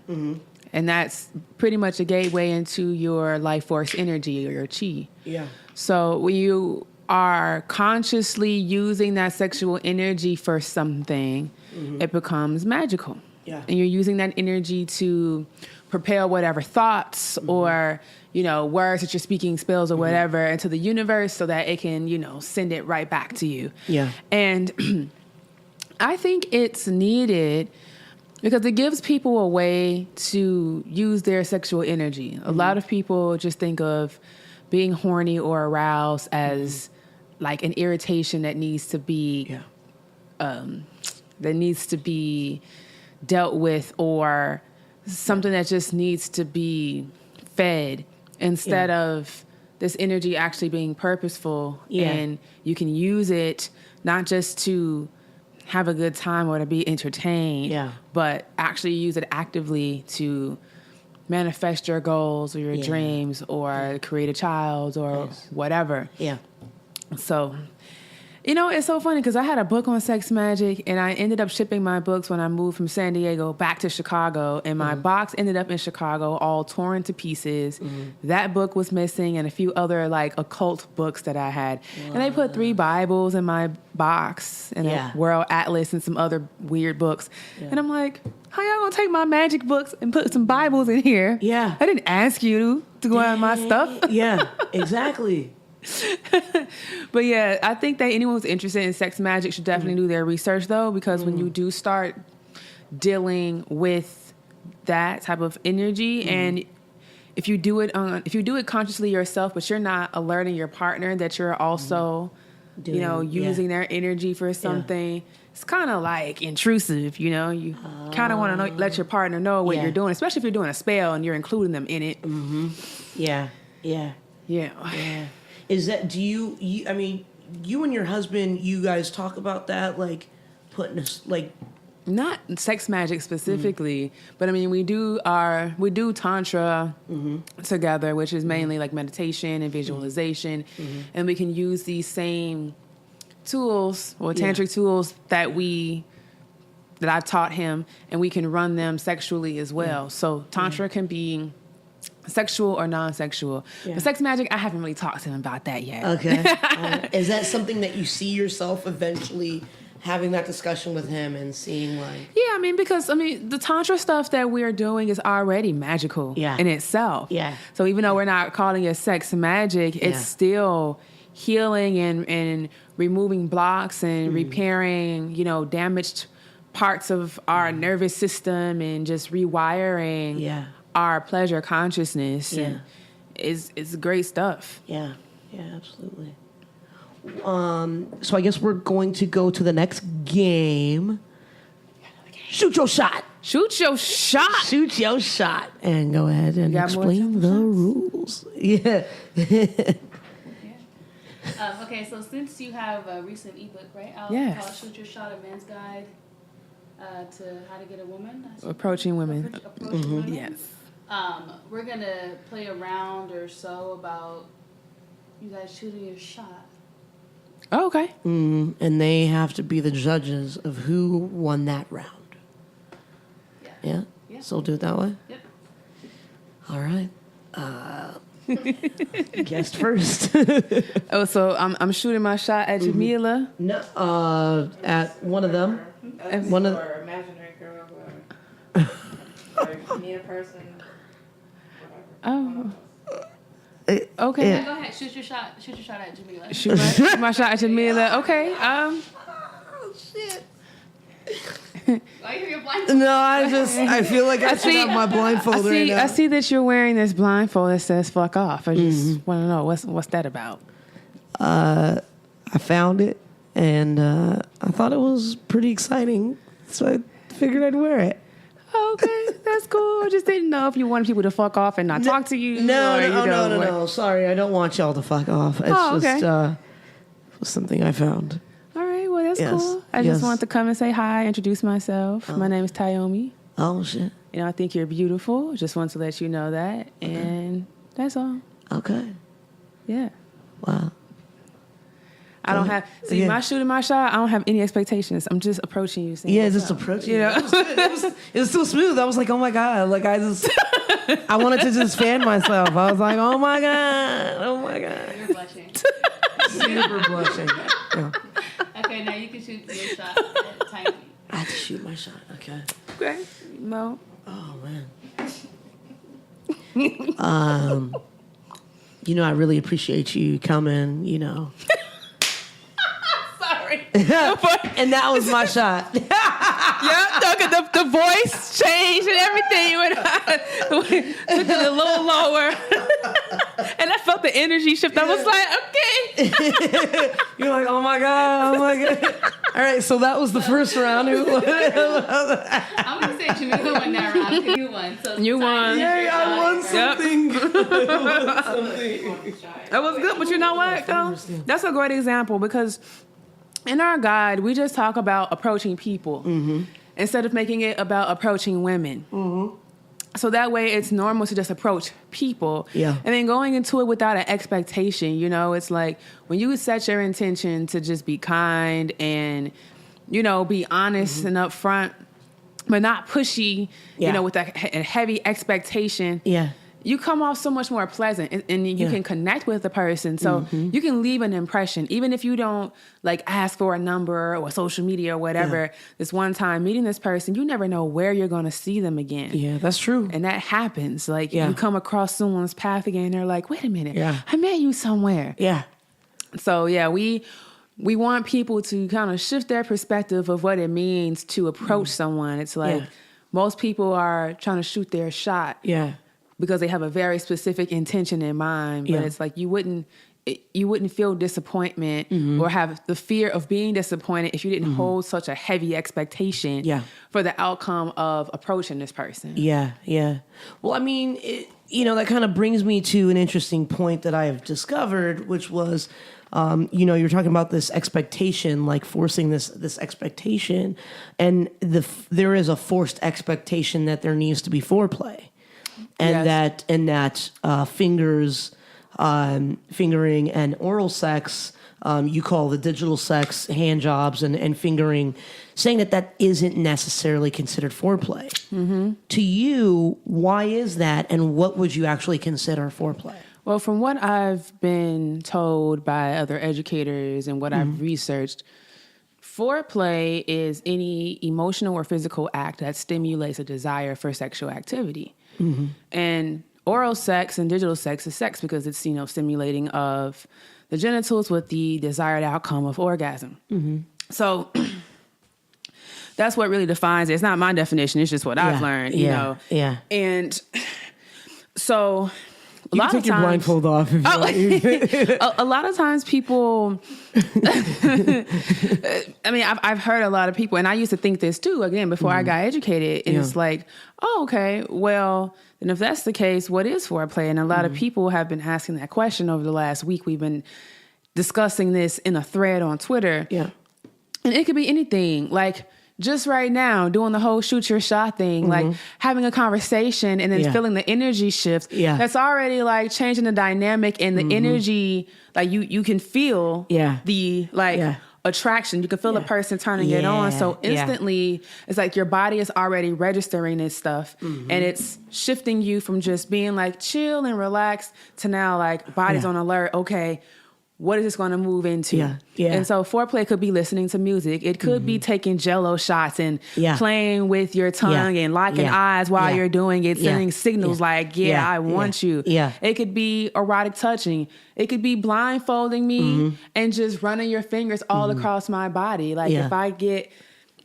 And that's pretty much a gateway into your life force energy or your chi. Yeah. So when you are consciously using that sexual energy for something, it becomes magical. Yeah. And you're using that energy to propel whatever thoughts or, words that you're speaking, spells or whatever into the universe so that it can, send it right back to you. Yeah. And I think it's needed because it gives people a way to use their sexual energy. A lot of people just think of being horny or aroused as like an irritation that needs to be dealt with, or something that just needs to be fed, instead of this energy actually being purposeful. And you can use it not just to have a good time or to be entertained, but actually use it actively to manifest your goals or your dreams or create a child or whatever. Yeah. So, it's so funny because I had a book on sex magic, and I ended up shipping my books when I moved from San Diego back to Chicago, and my box ended up in Chicago all torn to pieces. That book was missing, and a few other like occult books that I had. And they put 3 Bibles in my box and a World Atlas and some other weird books. And I'm like, how y'all gonna take my magic books and put some Bibles in here? Yeah. I didn't ask you to go out my stuff. Yeah, exactly. But yeah, I think that anyone who's interested in sex magic should definitely do their research, though, because when you do start dealing with that type of energy, and if you do it consciously yourself, but you're not alerting your partner that you're also, using their energy for something, it's kind of like intrusive. You kind of want to let your partner know what you're doing, especially if you're doing a spell and you're including them in it. Yeah. Is that, I mean, you and your husband, you guys talk about that, like putting us, like, not sex magic specifically, but I mean, we do Tantra together, which is mainly like meditation and visualization. And we can use these same tools or tantric tools that I taught him, and we can run them sexually as well. So Tantra can be sexual or non-sexual. But sex magic, I haven't really talked to him about that yet. Okay. Is that something that you see yourself eventually having that discussion with him and seeing like... Yeah, because the Tantra stuff that we're doing is already magical in itself. Yeah. So even though we're not calling it sex magic, it's still healing and removing blocks and repairing, damaged parts of our nervous system and just rewiring our pleasure consciousness. And it's great stuff. Yeah, absolutely. So I guess we're going to go to the next game. Shoot your shot. Shoot your shot. Shoot your shot. And go ahead and explain the rules. Yeah. Okay, so since you have a recent ebook, right? Called Shoot Your Shot, a Man's Guide to How to Get a Woman. Approaching women. Approaching women. Yes. We're going to play a round or so about you guys shooting your shot. Oh, okay. And they have to be the judges of who won that round. Yeah? So we'll do it that way? Yep. All right. Guest first. So I'm shooting my shot at Jameela. No, at one of them. One of or imaginary girl, whoever. Or if you need a person. Oh. Okay. Yeah, go ahead. Shoot your shot at Jameela. Shoot my shot at Jameela. Okay. Oh shit. Why are you blindfolded? No, I feel like I should have my blindfold right now. I see that you're wearing this blindfold that says "fuck off." I just want to know what's that about. I found it and I thought it was pretty exciting, so I figured I'd wear it. Okay, that's cool. I just didn't know if you wanted people to fuck off and not talk to you. No. Sorry, I don't want y'all to fuck off. It's just it was something I found. All right, well, that's cool. I just wanted to come and say hi, introduce myself. My name is Tyomi. Oh, shit. I think you're beautiful. Just want to let you know that. And that's all. Okay. Yeah. Wow. I don't have... See, my shooting my shot, I don't have any expectations. I'm just approaching you. Saying, just approaching you. It was so smooth. I was like, oh, my God. Like, I wanted to just fan myself. I was like, oh, my God. Oh, my God. You're blushing. Super blushing. Yeah. Okay, now you can shoot your shot at Tiny. I have to shoot my shot. Okay. Okay. No. Oh man. You know, I really appreciate you coming. You know. Sorry. And that was my shot. Yeah, look, the voice changed and everything. Took it a little lower. And I felt the energy shift. I was like, okay. You're like, oh my God. All right, so that was the first round. I'm gonna say Jameela won that round. You won. So You won. Yay, I won something. That was good, but you know what, though? That's a great example because in our guide, we just talk about approaching people instead of making it about approaching women. So that way it's normal to just approach people. Yeah. And then going into it without an expectation, you know, it's like when you set your intention to just be kind and, you know, be honest and upfront, but not pushy, you know, with a heavy expectation. Yeah. You come off so much more pleasant and you can connect with the person. So you can leave an impression, even if you don't like ask for a number or social media or whatever. Yeah. This one time meeting this person, you never know where you're going to see them again. Yeah, that's true. And that happens. Like you come across someone's path again. And they're like, wait a minute, I met you somewhere. Yeah. So yeah, we want people to kind of shift their perspective of what it means to approach someone. It's like most people are trying to shoot their shot. Yeah. Because they have a very specific intention in mind, but it's like you wouldn't feel disappointment or have the fear of being disappointed if you didn't hold such a heavy expectation for the outcome of approaching this person. Yeah, yeah. Well, I mean, that kind of brings me to an interesting point that I have discovered, which was, you're talking about this expectation, like forcing this expectation, and there is a forced expectation that there needs to be foreplay. And that fingering and oral sex, you call the digital sex hand jobs and fingering, saying that isn't necessarily considered foreplay. To you, why is that, and what would you actually consider foreplay? Well, from what I've been told by other educators and what I've researched, foreplay is any emotional or physical act that stimulates a desire for sexual activity. And oral sex and digital sex is sex because it's, stimulating of the genitals with the desired outcome of orgasm. So that's what really defines it. It's not my definition. It's just what I've learned, you know. Yeah. And so you can take your blindfold off if you want. A lot of times people, I mean, I've heard a lot of people, and I used to think this too, again, before I got educated. And it's like, oh, okay, well, then if that's the case, what is foreplay? And a lot of people have been asking that question over the last week. We've been discussing this in a thread on Twitter. Yeah. And it could be anything, like just right now, doing the whole shoot your shot thing, like having a conversation and then feeling the energy shift. Yeah. That's already like changing the dynamic and the energy. Like you can feel the attraction. You can feel the person turning it on. So instantly it's like your body is already registering this stuff and it's shifting you from just being like chill and relaxed to now like body's on alert. Okay. What is this going to move into? And so foreplay could be listening to music. It could be taking Jello shots and playing with your tongue and locking eyes while you're doing it, sending signals like, I want you. It could be erotic touching. It could be blindfolding me and just running your fingers all across my body. Like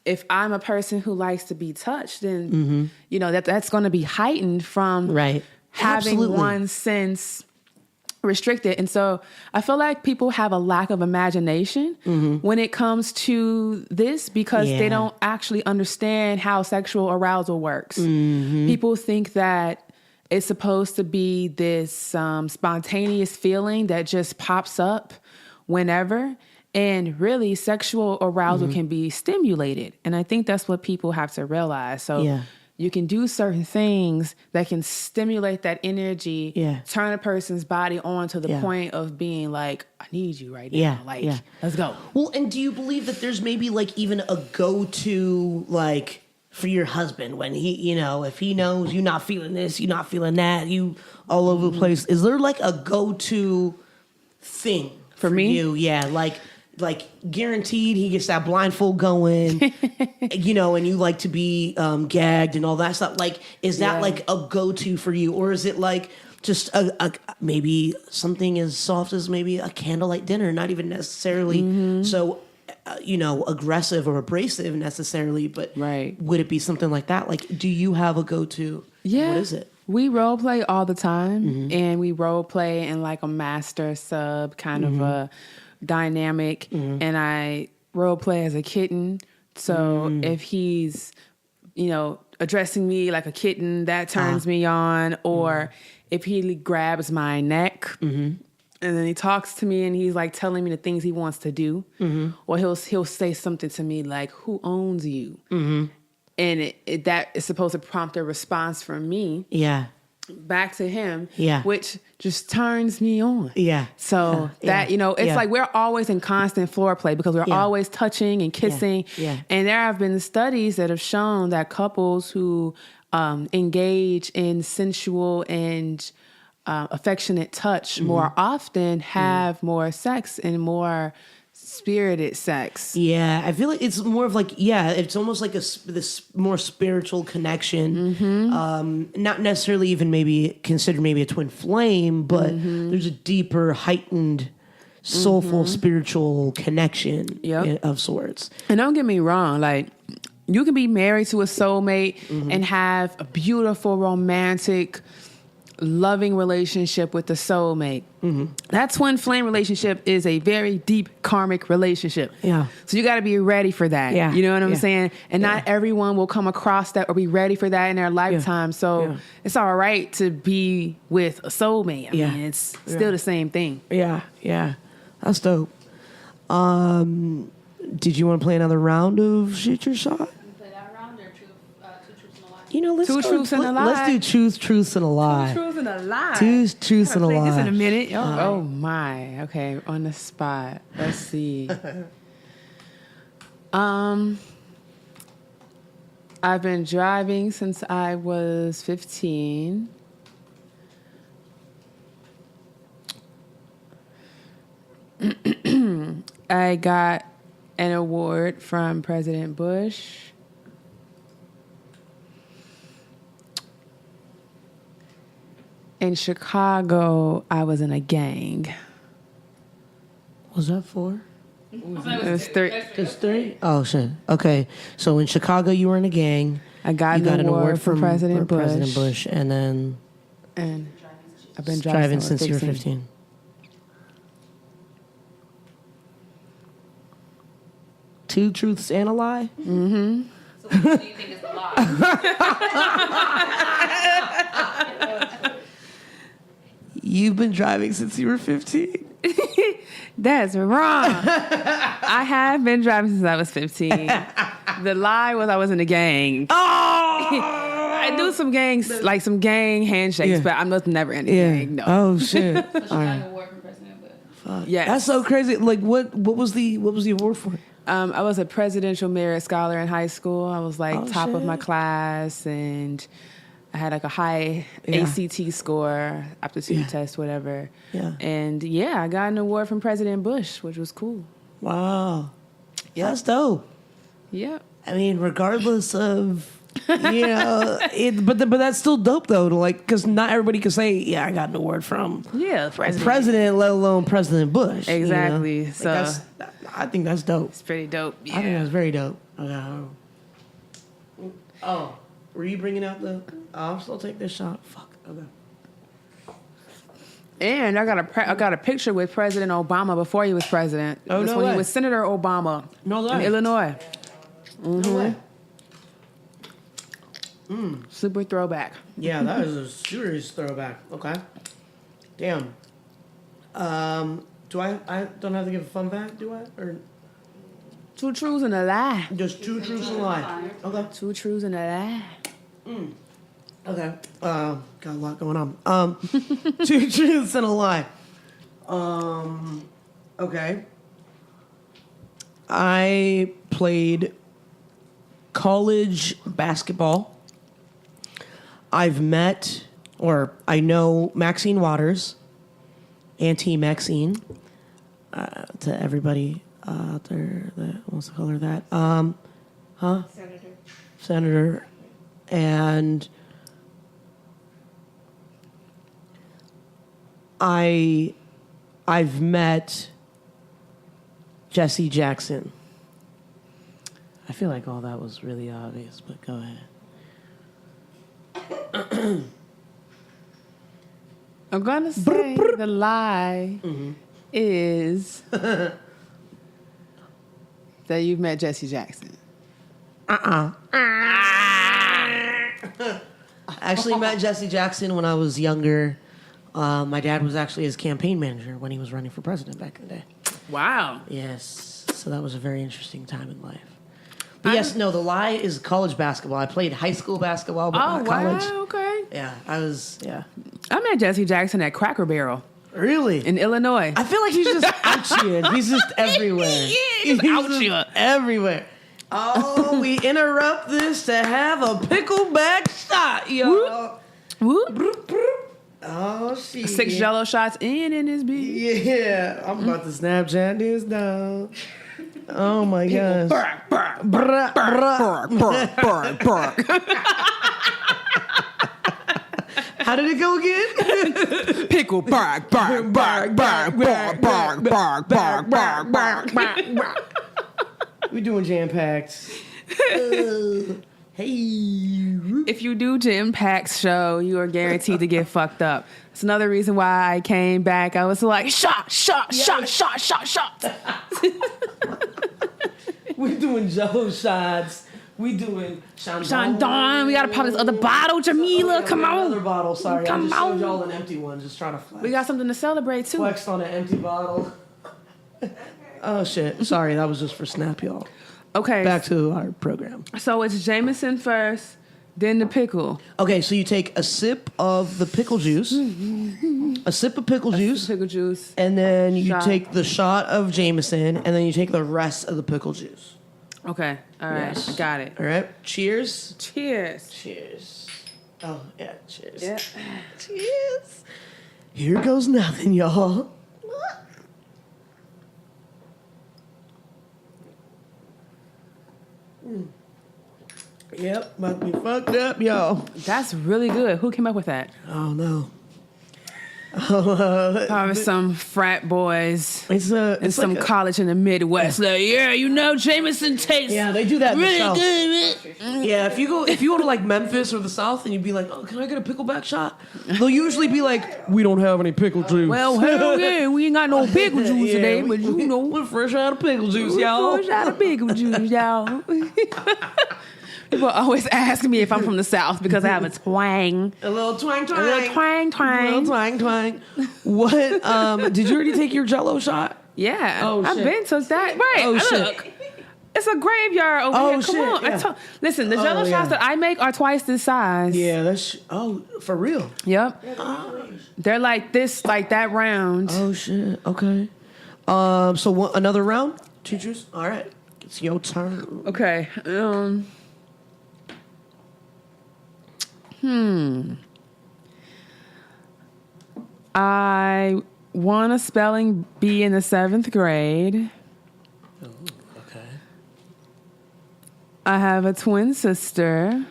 if I'm a person who likes to be touched, then, that's going to be heightened from having one sense restricted. And so I feel like people have a lack of imagination when it comes to this because they don't actually understand how sexual arousal works. People think that it's supposed to be this spontaneous feeling that just pops up whenever. And really, sexual arousal can be stimulated. And I think that's what people have to realize. So you can do certain things that can stimulate that energy, turn a person's body on to the point of being like, I need you right now. Let's go. Well, and do you believe that there's maybe like even a go-to like for your husband when he, if he knows you're not feeling this, you're not feeling that, you all over the place, is there like a go-to thing For me? you, yeah, like guaranteed he gets that blindfold going, you know, and you like to be gagged and all that stuff. Like, is that like a go-to for you, or is it like just a maybe something as soft as maybe a candlelight dinner, not even necessarily so you know, aggressive or abrasive necessarily, but would it be something like that? Like, do you have a go-to? Yeah. What is it? We role play all the time, and we role play in like a master sub kind of a dynamic, and I role play as a kitten. So if he's, you know, addressing me like a kitten, that turns me on. Or if he grabs my neck and then he talks to me and he's like telling me the things he wants to do, or he'll say something to me like, "Who owns you?" And that is supposed to prompt a response from me. Yeah. Back to him, Yeah. which just turns me on. Yeah. So that, you know, it's like we're always in constant foreplay because we're always touching and kissing. Yeah. And there have been studies that have shown that couples who engage in sensual and affectionate touch more often have more sex and more spirited sex. Yeah, I feel like it's more of like, it's almost like this more spiritual connection. Not necessarily even maybe considered maybe a twin flame, but there's a deeper, heightened, soulful, spiritual connection of sorts. And don't get me wrong, like, you can be married to a soulmate and have a beautiful, romantic, loving relationship with the soulmate. That twin flame relationship is a very deep karmic relationship. Yeah. So you got to be ready for that. Yeah. You know what I'm saying? And not everyone will come across that or be ready for that in their lifetime. So it's all right to be with a soulmate. I mean, it's still the same thing. Yeah. Yeah. That's dope. Did you want to play another round of Shoot Your Shot? You know, let's Two truths and a lie. Let's do truths, and a lie. Two truths and a lie. Two truths and a lie. This in a minute. Oh my. Okay, on the spot. Let's see. I've been driving since I was 15. I got an award from President Bush. In Chicago, I was in a gang. Was that 4? It was 3. It's 3? Oh, shit. Okay. So in Chicago, you were in a gang. I got an award from President Bush. President Bush. And then... And I've been driving since you were 15. Two truths and a lie? So what do you think is a lie? You've been driving since you were 15? That's wrong. I have been driving since I was 15. The lie was I was in a gang. Oh! I do some gangs, like some gang handshakes, but I'm never in a gang. No. Oh shit! So she got an award from President Bush. Fuck. Yes. That's so crazy. Like, what was the award for? I was a Presidential Merit Scholar in high school. I was like top of my class, and I had like a high ACT score, aptitude test, whatever. Yeah. And I got an award from President Bush, which was cool. Wow. Yeah, that's dope. Yeah. I mean, regardless of, you know, but that's still dope though, to like, because not everybody can say, yeah, I got an award from president, let alone President Bush. Exactly. You know? So like I think that's dope. It's pretty dope. Yeah. I think that's very dope. Oh, were you bringing out the? I'll still take this shot. Fuck. Okay. And I got a picture with President Obama before he was president. Oh, no way. When he was Senator Obama in Illinois. No way. Super throwback. Yeah, that is a serious throwback. Okay. Damn. Do I don't have to give a fun fact, do I? Or two truths and a lie. Just two truths and a lie. Okay. Two truths and a lie. Okay. Got a lot going on. Two truths and a lie. Okay. I played college basketball. I know Maxine Waters, Auntie Maxine. to everybody out there that wants to call her that. Senator. And I've met Jesse Jackson. I feel like all that was really obvious, but go ahead. I'm gonna say the lie is that you've met Jesse Jackson. I actually met Jesse Jackson when I was younger. My dad was actually his campaign manager when he was running for president back in the day. Wow. Yes, so that was a very interesting time in life. But yes, no, the lie is college basketball. I played high school basketball, but not college. Wow, okay. Yeah, I met Jesse Jackson at Cracker Barrel Really? in Illinois. I feel like he's just out here. He's just everywhere. He's out just here. everywhere. Oh, we interrupt this to have a pickleback shot, yo. Whoop. Oh, shit. 6 Jello shots in his beat. Yeah, I'm about to Snapchat this down. Oh my gosh. Bark. How did it go again? Pickle bark. We doing Jampacked. Hey. If you do Jampacked show, you are guaranteed to get fucked up. It's another reason why I came back. I was like, shot. We doing Jello shots. We doing Chandon. We gotta pop this other bottle, Jameela. Come on. Another bottle. Sorry, Come I just showed on. y'all an empty one. Just trying to flex. We got something to celebrate too. Flexed on an empty bottle. Oh shit! Sorry, that was just for snap, y'all. Okay. Back to our program. So it's Jameson first, then the pickle. Okay, so you take a sip of the pickle juice, a sip of pickle juice, Pickle juice. and then you Shot. take the shot of Jameson, and then you take the rest of the pickle juice. Okay. All right. Yes. I got it. All right. Cheers. Cheers. Cheers. Oh yeah. Cheers. Yeah. Cheers. Here goes nothing, y'all. Yep, about to be fucked up, y'all. That's really good. Who came up with that? Oh no. Probably some frat boys It's in some like college in the Midwest. Like, yeah, you know, Jameson tastes yeah, they do that in the really South. good. Yeah, if you go to like Memphis or the South and you'd be like, oh, can I get a pickleback shot? They'll usually be like, we don't have any pickle juice. Well, hell yeah, we ain't got no pickle juice Yeah, today, but you know, we're fresh out of pickle juice, y'all. fresh out of pickle juice, y'all. People always ask me if I'm from the South because I have a twang. A little twang. A little twang. A little twang. What? Did you already take your Jello shot? Yeah, Oh, I've shit. been to that. Right, Oh, look. shit. It's a graveyard over Oh, here. Come shit, on. yeah. Listen, the Jello yeah. shots that I make are twice this size. Yeah, that's. Oh, for real? Yep. They're like this, like that round. Oh shit. Okay. So another round? Teachers. All right. It's your turn. Okay. I won a spelling bee in the 7th grade. Oh, okay. I have a twin sister.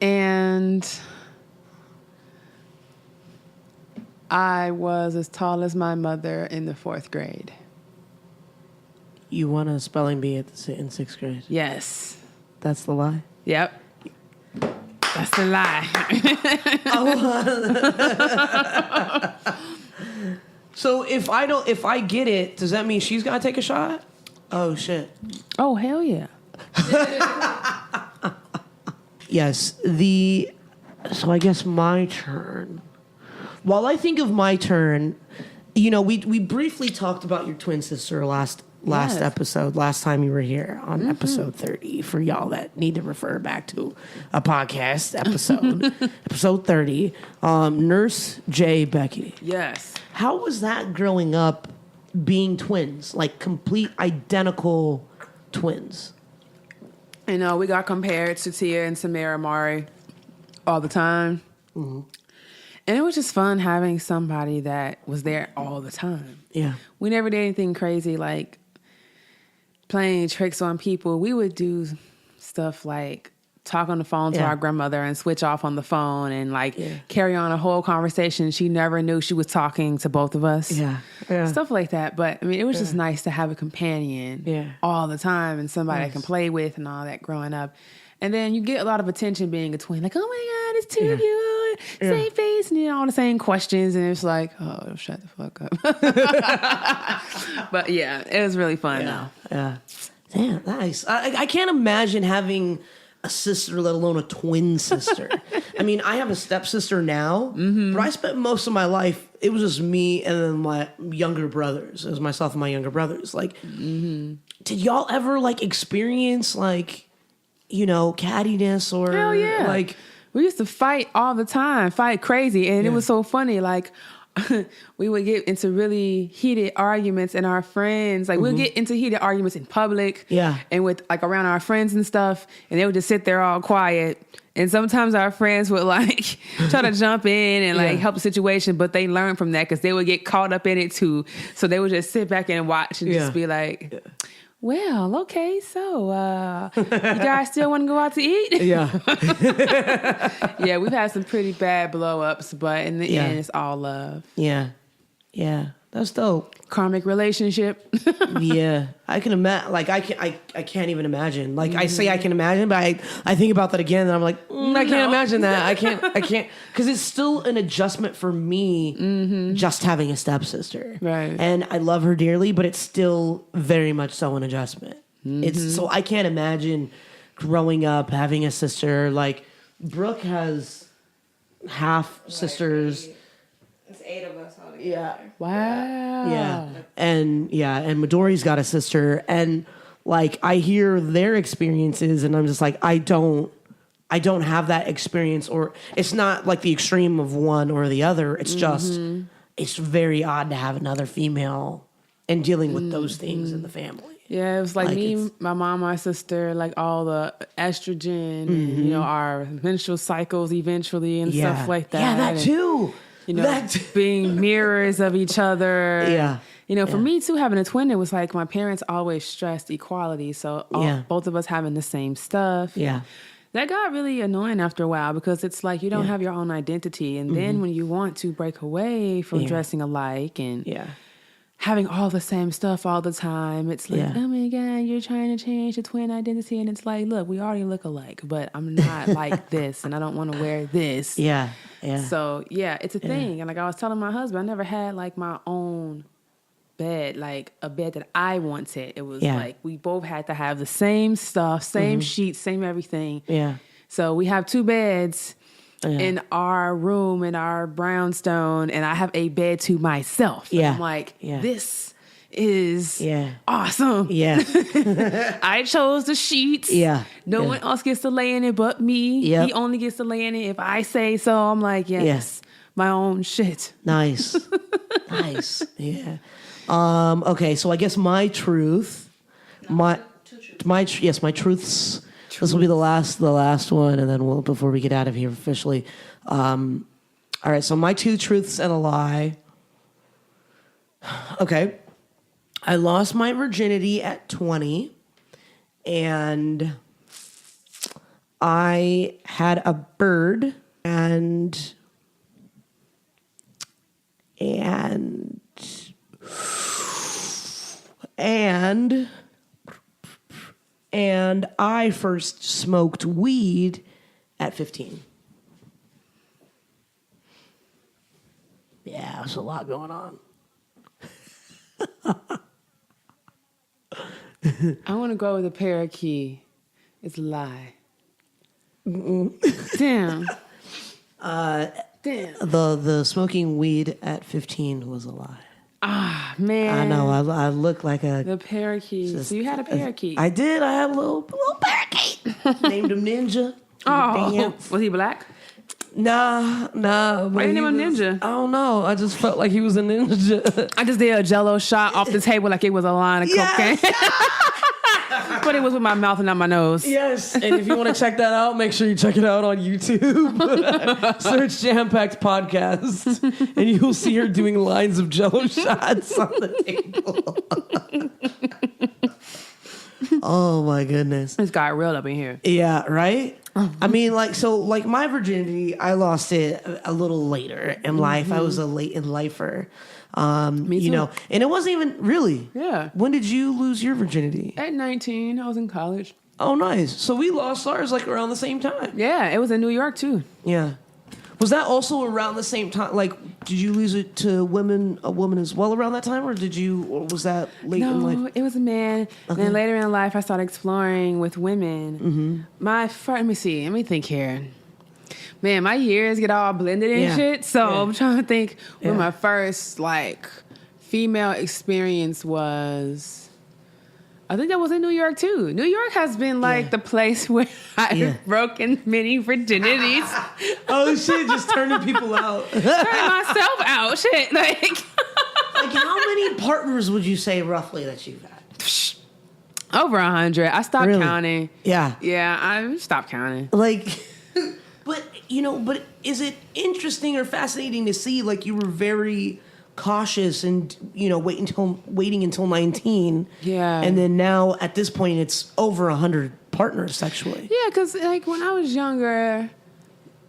And I was as tall as my mother in the 4th grade. You won a spelling bee in 6th grade. Yes. That's the lie. Yep. That's the lie. So if I get it, does that mean she's gotta take a shot? Oh shit. Oh, hell yeah. Yes. So I guess my turn. While I think of my turn, we briefly talked about your twin sister last Yes. episode, last time you were here on episode 30, for y'all that need to refer back to a podcast episode, episode 30, Nurse J. Becky. Yes. How was that growing up being twins, like complete identical twins? You know, we got compared to Tia and Samara Mari all the time. Mm-hmm. And it was just fun having somebody that was there all the time. Yeah. We never did anything crazy like playing tricks on people. We would do stuff like talk on the phone to our grandmother and switch off on the phone and like carry on a whole conversation. She never knew she was talking to both of us. Yeah. Stuff like that. But I mean, it was just nice to have a companion all the time and somebody I can play with and all that growing up. And then you get a lot of attention being a twin. Like, oh my God, it's two of you. Same face. And all the same questions. And it's like, oh, shut the fuck up. But yeah, it was really fun though. Yeah. Damn, nice. I can't imagine having a sister, let alone a twin sister. I mean, I have a stepsister now, but I spent most of my life, it was just me and then my younger brothers. It was myself and my younger brothers. Like, did y'all ever like experience like, cattiness or Hell yeah. like we used to fight all the time, fight crazy. And it was so funny. Like we would get into really heated arguments and our friends, like we'll get into heated arguments in public and with like around our friends and stuff. And they would just sit there all quiet. And sometimes our friends would like try to jump in and like help the situation, but they learned from that because they would get caught up in it too. So they would just sit back and watch and just be like, well, okay, so you guys still want to go out to eat? Yeah. Yeah, we've had some pretty bad blow-ups, but in the end, it's all love. Yeah. Yeah. That's dope. Karmic relationship. Yeah. I can imagine, like, I can't even imagine. Like, I say I can imagine, but I think about that again, and I'm like, I can't imagine that. I can't, because it's still an adjustment for me just having a stepsister. Right. And I love her dearly, but it's still very much so an adjustment. It's so I can't imagine growing up, having a sister. Like, Brooke has half sisters. It's 8 of us all together. Yeah. Wow. Yeah. And Midori's got a sister, and like I hear their experiences and I'm just like, I don't have that experience, or it's not like the extreme of one or the other. It's just it's very odd to have another female and dealing with those things in the family. Yeah, it was like me, my mom, my sister, like all the estrogen, and, our menstrual cycles eventually and stuff like that. Yeah, that too. Being mirrors of each other. Yeah. For me too, having a twin, it was like my parents always stressed equality. So both of us having the same stuff. Yeah. That got really annoying after a while because it's like you don't have your own identity. And then when you want to break away from dressing alike and having all the same stuff all the time, it's like, oh my God, you're trying to change the twin identity. And it's like, look, we already look alike, but I'm not like this and I don't want to wear this. Yeah. Yeah. So, it's a thing. And like I was telling my husband, I never had like my own bed, like a bed that I wanted. It was like we both had to have the same stuff, same sheets, same everything. Yeah. So we have 2 beds in our room, in our brownstone, and I have a bed to myself. Yeah. And I'm like, this is awesome. Yeah. I chose the sheets. Yeah. No one else gets to lay in it but me. Yep. He only gets to lay in it if I say so. I'm like, yes, my own shit. Nice. Nice. Yeah. Okay, so I guess my truth, my truths. This will be the last one, and then before we get out of here officially. All right, so my 2 truths and a lie. Okay, I lost my virginity at 20, and I had a bird, and I first smoked weed at 15. Yeah, there's a lot going on. I want to go with a parakeet. It's a lie. Damn. Damn. The smoking weed at 15 was a lie. Ah, man. I know. I look like the parakeet. So you had a parakeet. I did. I had a little parakeet. Named him Ninja. Oh, was he black? Nah. Why you name him Ninja? I don't know. I just felt like he was a ninja. I just did a Jello shot off the table like it was a line of cocaine. But it was with my mouth and not my nose. Yes, and if you want to check that out, make sure you check it out on YouTube. Search Jampacked Podcast, and you'll see her doing lines of Jello shots on the table. Oh my goodness, It's got real up in here. yeah, right. I mean, like my virginity, I lost it a little later in life. I was a late in lifer. Me too. You know, and it wasn't even really. Yeah. When did you lose your virginity? At 19, I was in college. Oh, nice. So we lost ours like around the same time. Yeah, it was in New York too. Yeah. Was that also around the same time? Like, did you lose it to a woman as well around that time, or was that late in life? No, it was a man. Okay. Then later in life, I started exploring with women. Mm-hmm. Let me think here. Man, my years get all blended and shit. So I'm trying to think when my first like female experience was. I think that was in New York too. New York has been like the place where I've broken many virginities. Oh shit! Just turning people out. Turning myself out. Shit. Like how many partners would you say roughly that you've had? over 100. I stopped counting. Yeah. Yeah, I stopped counting. Like, but is it interesting or fascinating to see? Like, you were very cautious and waiting until 19. Yeah. And then now at this point it's over 100 partners sexually. Yeah, because like when I was younger,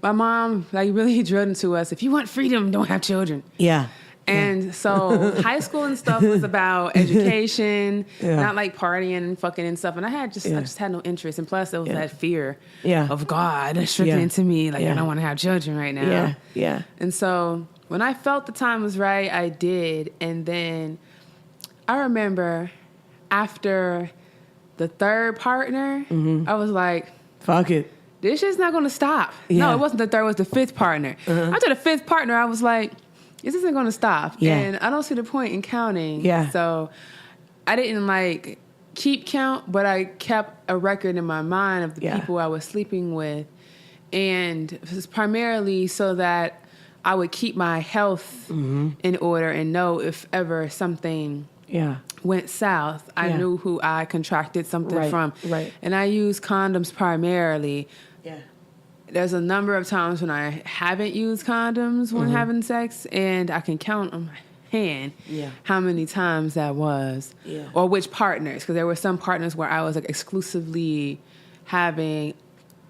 my mom like really drilled into us, if you want freedom, don't have children. Yeah. And so high school and stuff was about education, not like partying and fucking and stuff. And I just had no interest. And plus there was that fear of God stricken into me. Like I don't want to have children right now. Yeah. Yeah. And so when I felt the time was right, I did. And then I remember after the third partner, I was like, fuck it. This shit's not going to stop. Yeah. No, it wasn't the third, it was the fifth partner. After the fifth partner, I was like, this isn't going to stop. Yeah. And I don't see the point in counting. Yeah. So I didn't like keep count, but I kept a record in my mind of the people I was sleeping with. And it was primarily so that I would keep my health in order and know if ever something went south, I knew who I contracted something from. Right. And I use condoms primarily. Yeah. There's a number of times when I haven't used condoms when having sex, and I can count on my hand how many times that was, or which partners, because there were some partners where I was like exclusively having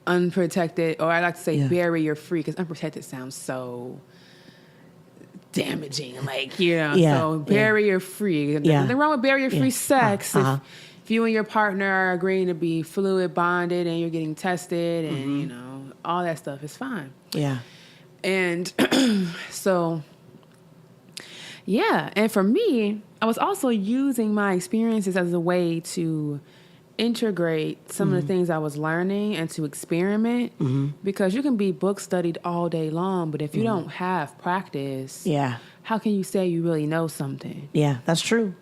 unprotected, or I like to say barrier free, because unprotected sounds so damaging, like so barrier free. There's nothing wrong with barrier free sex if you and your partner are agreeing to be fluid bonded and you're getting tested and all that stuff is fine. Yeah. And so and for me, I was also using my experiences as a way to integrate some of the things I was learning and to experiment, because you can be book studied all day long, but if you don't have practice, how can you say you really know something? Yeah, that's true.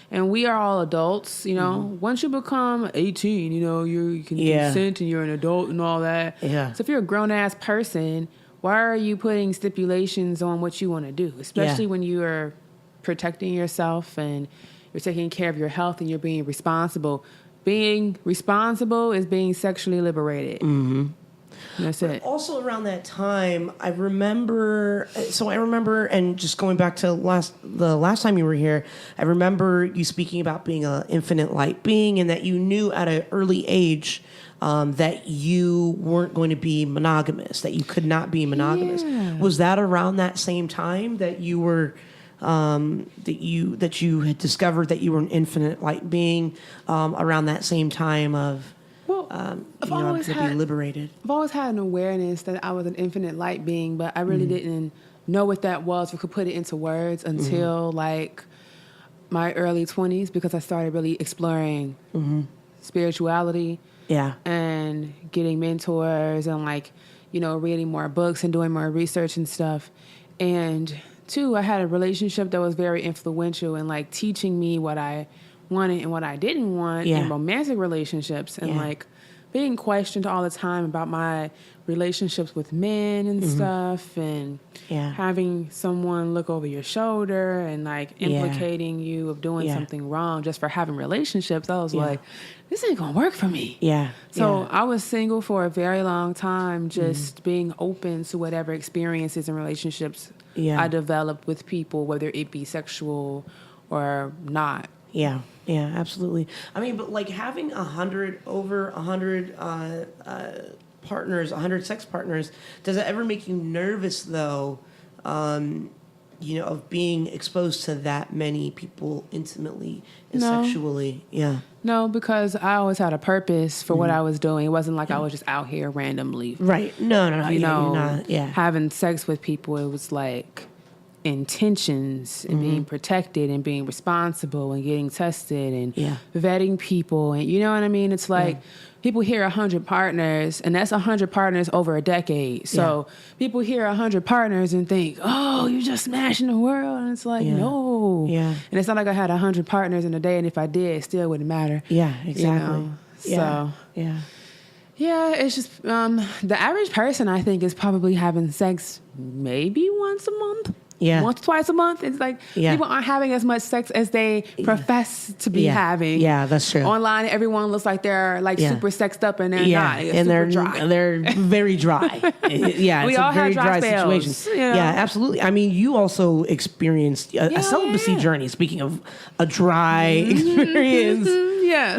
And we are all adults, once you become 18, you can consent and you're an adult and all that. Yeah. So if you're a grown ass person, why are you putting stipulations on what you want to do? Especially when you are protecting yourself and you're taking care of your health and you're being responsible. Being responsible is being sexually liberated. That's it. Also around that time, I remember, and just going back to the last time you were here, I remember you speaking about being an infinite light being, and that you knew at an early age that you weren't going to be monogamous, that you could not be monogamous. Yeah. Was that around that same time that you were... that you had discovered that you were an infinite light being around that same time of to be liberated? I've always had an awareness that I was an infinite light being, but I really didn't know what that was or could put it into words until like my early 20s, because I started really exploring spirituality and getting mentors and reading more books and doing more research and stuff. And two, I had a relationship that was very influential in teaching me what I wanted and what I didn't want in romantic relationships. And being questioned all the time about my relationships with men and stuff, and having someone look over your shoulder and like implicating you of doing something wrong just for having relationships. I was like, this ain't gonna work for me. So I was single for a very long time, just being open to whatever experiences and relationships I developed with people, whether it be sexual or not. Yeah, absolutely. I mean, but like having over 100 partners, 100 sex partners, does it ever make you nervous though, of being exposed to that many people intimately and sexually? No, because I always had a purpose for what I was doing. It wasn't like I was just out here randomly. Right. No. You know, you're not, having sex with people, it was like intentions and being protected and being responsible and getting tested and vetting people. And you know what I mean? It's like people hear 100 partners, and that's 100 partners over a decade. So people hear 100 partners and think, oh, you just smashing the world. And it's like, no. And it's not like I had 100 partners in a day, and if I did, it still wouldn't matter. Yeah, exactly. You know? Yeah, it's just the average person, I think, is probably having sex maybe once a month. Once, twice a month. It's like people aren't having as much sex as they profess to be having. Yeah, that's true. Online, everyone looks like they're like super sexed up, and they're not. And they're dry. They're very dry. We all a very have dry situation. spells, you know? Yeah, absolutely. I mean, you also experienced a celibacy journey. Speaking of a dry experience,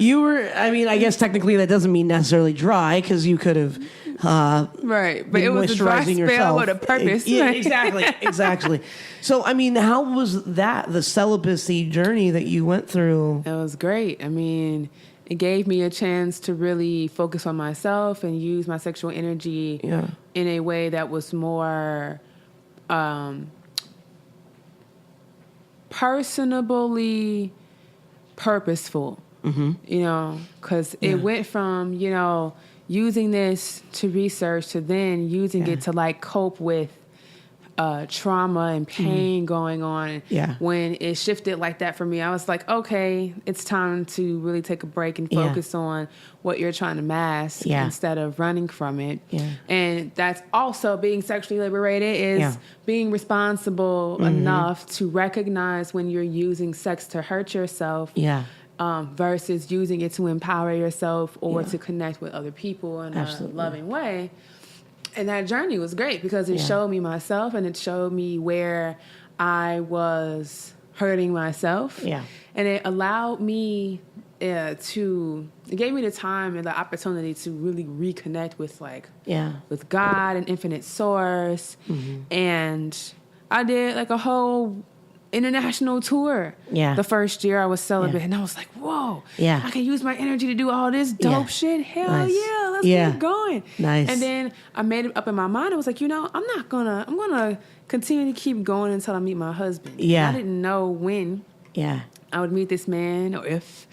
you were. I mean, I guess technically that doesn't mean necessarily dry, because you could have. Right, but it was a dry spell with a purpose. Yeah, exactly. So, I mean, how was that, the celibacy journey that you went through? It was great. I mean, it gave me a chance to really focus on myself and use my sexual energy in a way that was more personably purposeful. You know, because it went from, using this to research to then using it to like cope with trauma and pain going on. When it shifted like that for me, I was like, okay, it's time to really take a break and focus on what you're trying to mask instead of running from it. And that's also being sexually liberated, is being responsible enough to recognize when you're using sex to hurt yourself. Versus using it to empower yourself or to connect with other people in a loving way. And that journey was great because it showed me myself, and it showed me where I was hurting myself. And it allowed me it gave me the time and the opportunity to really reconnect with with God and infinite source. And I did like a whole international tour. The first year I was celibate, and I was like, whoa, I can use my energy to do all this dope shit. Hell yeah, let's keep going. And then I made it up in my mind. I was like, I'm gonna continue to keep going until I meet my husband. I didn't know when I would meet this man or if.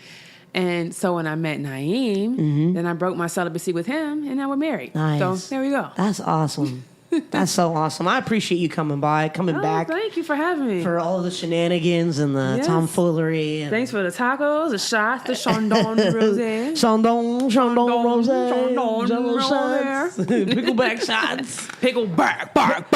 And so when I met Naeem, then I broke my celibacy with him, and now we're married. So there we go. That's awesome. That's so awesome. I appreciate you coming back. Thank you for having me. For all the shenanigans and the tomfoolery. And thanks for the tacos, the shots, the Chandon Rosé. Chandon Rosé Jello Shots. Pickleback shots. Pickleback.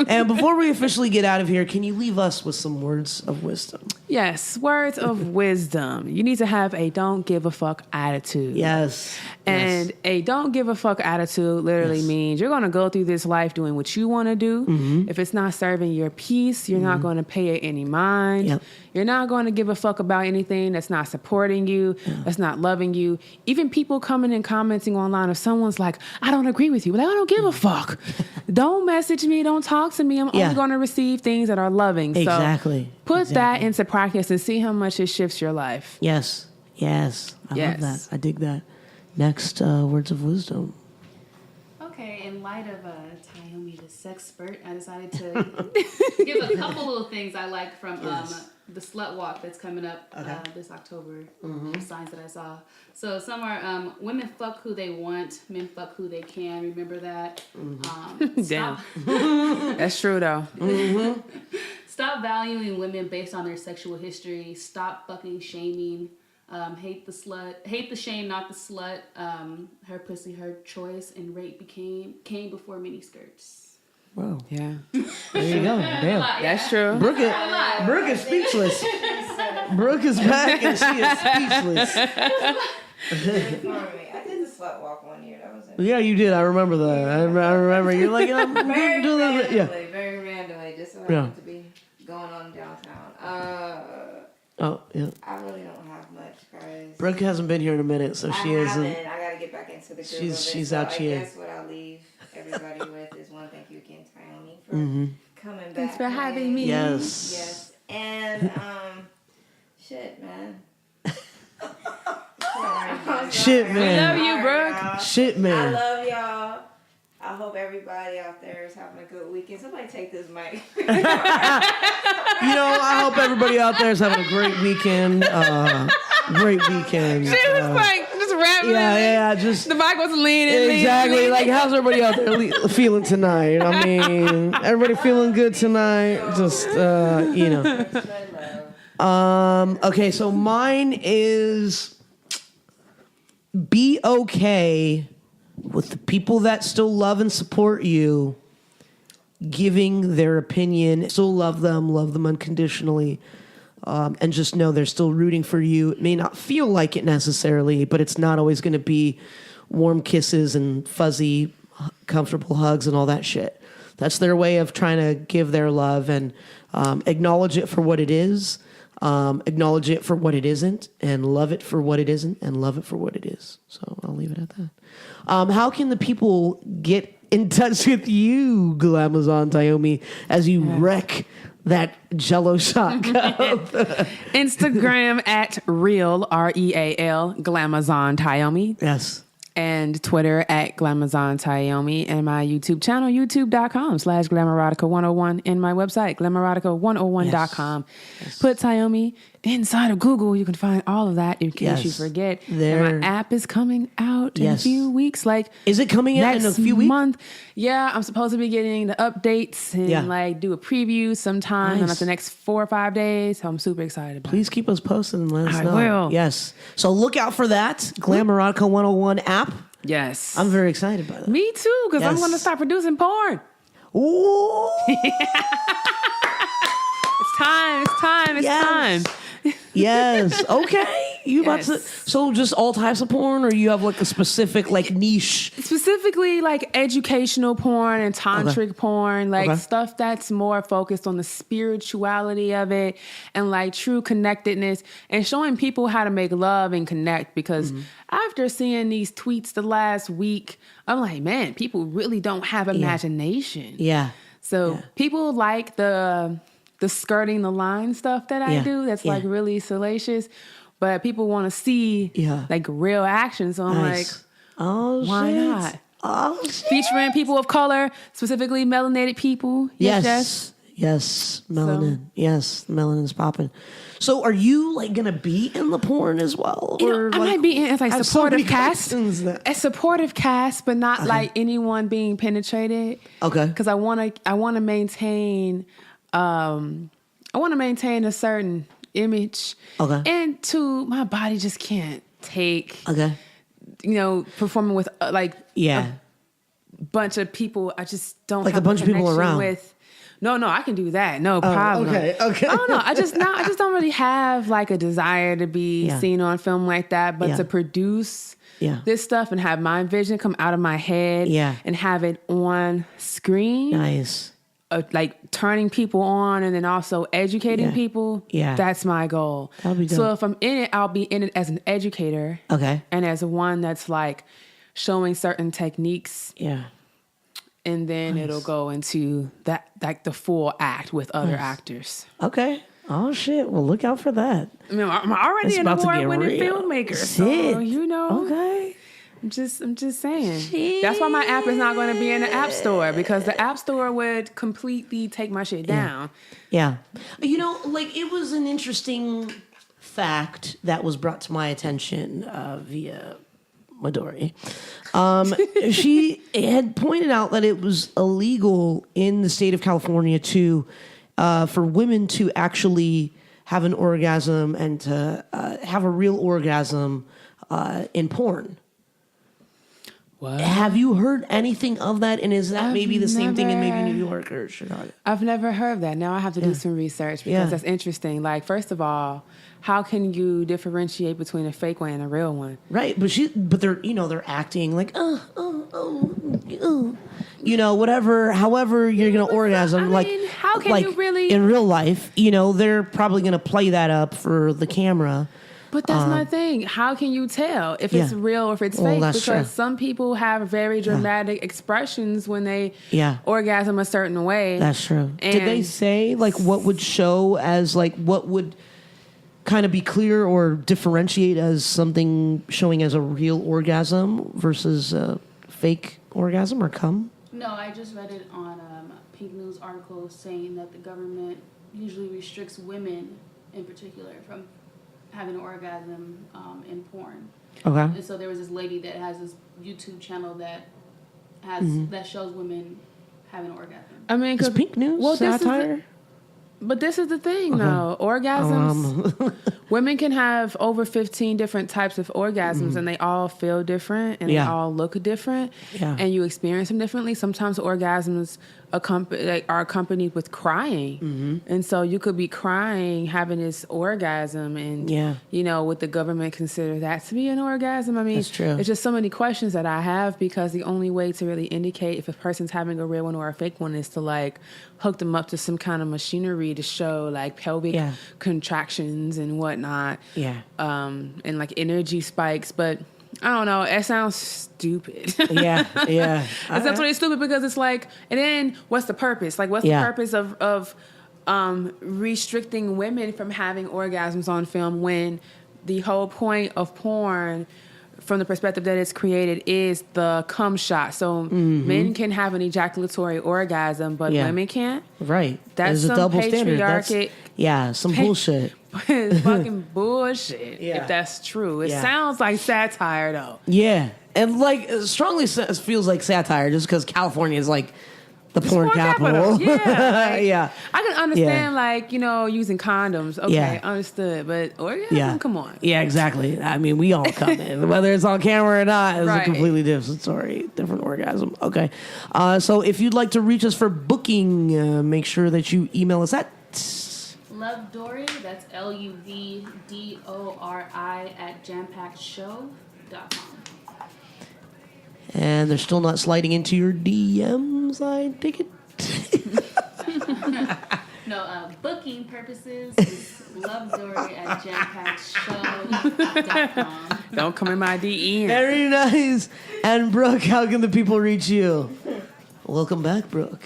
And before we officially get out of here, can you leave us with some words of wisdom? Yes, words of wisdom. You need to have a don't give a fuck attitude. Yes. And a don't give a fuck attitude literally means you're going to go through this life doing what you want to do. If it's not serving your peace, you're not going to pay it any mind. You're not going to give a fuck about anything that's not supporting you, that's not loving you. Even people coming and commenting online, if someone's like, I don't agree with you, but I don't give a fuck. Don't message me, don't talk to me. I'm only going to receive things that are loving. Exactly. So put that into practice and see how much it shifts your life. Yes. I love that. I dig that. Next, words of wisdom. Okay, in light of Tyomi the Sexpert, I decided to give a couple little things I like from the Slut Walk that's coming up this October. Signs that I saw. So some are women fuck who they want, men fuck who they can. Remember that. Damn. That's true though. Stop valuing women based on their sexual history. Stop fucking shaming Hate the shame, not the slut. Her pussy, her choice, and rape came before miniskirts. Wow. Yeah. There you go. Damn. That's true. Brooke is speechless. Brooke is back and she is speechless. I did the slut walk one year. That was it. Yeah, you did. I remember that. I remember. You're like, I'm Very doing that. Yeah. very randomly, just so happened to be going on downtown. Oh, yeah. I really don't have much, guys. Brooke hasn't been here in a minute, so she isn't. I gotta get back into the groove of it. She's so out here. I guess what I'll leave everybody with is one thank you again, Tyomi, for coming back. Thanks for having me. Yes. And shit, man. Shit, man. We love you, Brooke. Shit, I man. love y'all. I hope everybody out there is having a good weekend. Somebody take this mic. You know, I hope everybody out there is having a great weekend. Great weekend. She was like just rambling. Yeah. Just the mic was leaning. exactly. Like, how's everybody out there feeling tonight? I mean, everybody feeling good tonight? Just you know. Okay, so mine is be okay with the people that still love and support you giving their opinion. Still love them unconditionally, and just know they're still rooting for you. It may not feel like it necessarily, but it's not always going to be warm kisses and fuzzy, comfortable hugs and all that shit. That's their way of trying to give their love, and acknowledge it for what it is. Acknowledge it for what it isn't, and love it for what it isn't, and love it for what it is. So I'll leave it at that. How can the people get in touch with you, Glamazon Tyomi, as you wreck that Jello shot cup? Instagram at real REAL Glamazon Tyomi. Yes. And Twitter at Glamazon Tyomi, and my YouTube channel, youtube.com/GLAMerotica101, and my website, GLAMerotica101.com. Yes. Put Tyomi inside of Google. You can find all of that in case you forget. And my app is coming out in a few weeks. Like, is it coming out in a few weeks? Month. Yeah, I'm supposed to be getting the updates and like do a preview sometime in like the next 4 or 5 days. So I'm super excited about Please keep us posted and let us know. I will. Yes. So look out for that GLAMerotica101 app. Yes. I'm very excited by that. Me too, because I'm going to start producing porn. Ooh. It's time. Yes. Okay. You about to? So just all types of porn, or you have like a specific like niche? Specifically, like educational porn and tantric porn, like stuff that's more focused on the spirituality of it and like true connectedness and showing people how to make love and connect. Because after seeing these tweets the last week, I'm like, man, people really don't have imagination. Yeah. So people like the skirting the line stuff that I do. That's like really salacious. But people want to see like real action. So I'm like, why not? Oh, shit. Featuring people of color, specifically melanated people. Yes, melanin. So, yes, melanin's popping. So are you like going to be in the porn as well? Or I might be in as like supportive cast. A supportive cast, but not like anyone being penetrated. Okay. Because I want to maintain a certain image. Okay. And two, my body just can't take. Okay. Performing with a bunch of people. I just don't like have a bunch of people around. No, I can do that. No problem. Okay. I don't know. I just don't really have like a desire to be seen on film like that, but to produce this stuff and have my vision come out of my head and have it on screen. Nice. Like turning people on and then also educating people. Yeah. That's my goal. That'll be dope. So if I'm in it, I'll be in it as an educator. Okay. And as one that's like showing certain techniques. Yeah. And then it'll go into that, like the full act with other actors. Okay. Oh shit. Well, look out for that. I mean, I'm already an award-winning filmmaker. So, Okay. I'm just saying. Jeez. That's why my app is not going to be in the App Store, because the App Store would completely take my shit down. Yeah. It was an interesting fact that was brought to my attention via Midori. She had pointed out that it was illegal in the state of California for women to actually have an orgasm and to have a real orgasm in porn. What? Have you heard anything of that? And is that maybe the same thing in maybe New York or Chicago? I've never heard of that. Now I have to do some research because that's interesting. Like, first of all, how can you differentiate between a fake one and a real one? Right, but they're acting like whatever. However, you're gonna orgasm. How can you really in real life? They're probably gonna play that up for the camera. But that's my thing. How can you tell if it's real or if it's fake? That's because true. some people have very dramatic expressions when they orgasm a certain way. That's true. And did they say what would show as what would kind of be clear or differentiate as something showing as a real orgasm versus a fake orgasm or cum? No, I just read it on Pink News article saying that the government usually restricts women in particular from having an orgasm in porn. Okay. And so there was this lady that has this YouTube channel that that shows women having an orgasm. I mean, is Pink News satire? But this is the thing, though. Orgasms, women can have over 15 different types of orgasms, and they all feel different, and they all look different, and you experience them differently. Sometimes orgasms are accompanied with crying, and so you could be crying, having this orgasm, and would the government consider that to be an orgasm? I mean, that's true. It's just so many questions that I have because the only way to really indicate if a person's having a real one or a fake one is to hook them up to some kind of machinery to show pelvic contractions and whatnot, and energy spikes, but. I don't know. It sounds stupid. Yeah. It's absolutely stupid because it's and then what's the purpose? What's the purpose of restricting women from having orgasms on film when the whole point of porn, from the perspective that it's created, is the cum shot. So men can have an ejaculatory orgasm, but women can't. Right. That's There's a double standard. That's some bullshit. It's fucking bullshit. If that's true, it sounds like satire though. Yeah, and strongly feels like satire just because California is the porn capital. Yeah, I can understand using condoms. Okay, understood. But orgasm, come on. Yeah, exactly. I mean, we all come in, whether it's on camera or not. It's a completely different story, different orgasm. Okay, so if you'd like to reach us for booking, make sure that you email us at Lovedori, that's LUVDORI at jampackedshow.com. And they're still not sliding into your DMs, I take it? No, booking purposes is Lovedori at jampackedshow.com. Don't come in my DM. Very nice. And Brooke, how can the people reach you? Welcome back, Brooke.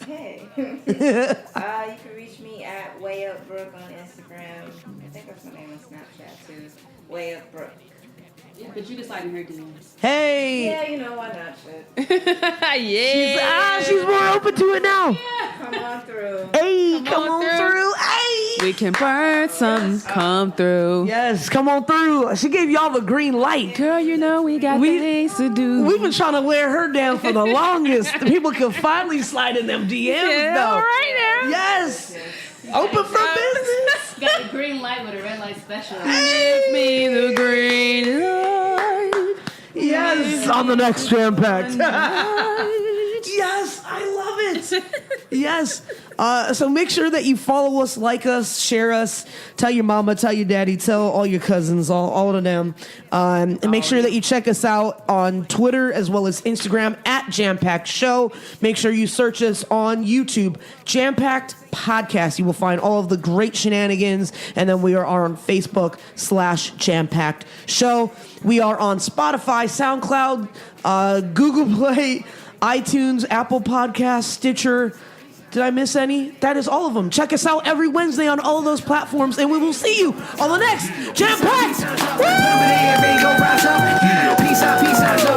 Hey. You can reach me at WayUpBrooke on Instagram. I think that's my name on Snapchat too. WayUpBrooke. Yeah, but you can slide in her DMs. Hey! Yeah, why not? She's more open to it now. Yeah. Come on through. Hey, come on through. Hey! We can burn some. Come through. Yes, come on through. She gave y'all the green light. Girl, we got things to do. We've been trying to wear her down for the longest. People can finally slide in them DMs, though. Right now. Yes. Open for business. Got the green light with a red light special. Give me the green light. Yes, on the next Jampacked. Yes, I love it. Yes. So make sure that you follow us, like us, share us, tell your mama, tell your daddy, tell all your cousins, all of them. And make sure that you check us out on Twitter as well as Instagram at Jampacked Show. Make sure you search us on YouTube, Jampacked Podcast. You will find all of the great shenanigans. And then we are on Facebook /Jampacked Show. We are on Spotify, SoundCloud, Google Play, iTunes, Apple Podcasts, Stitcher. Did I miss any? That is all of them. Check us out every Wednesday on all of those platforms, and we will see you on the next Jampacked. Woo! Peace out, peace out.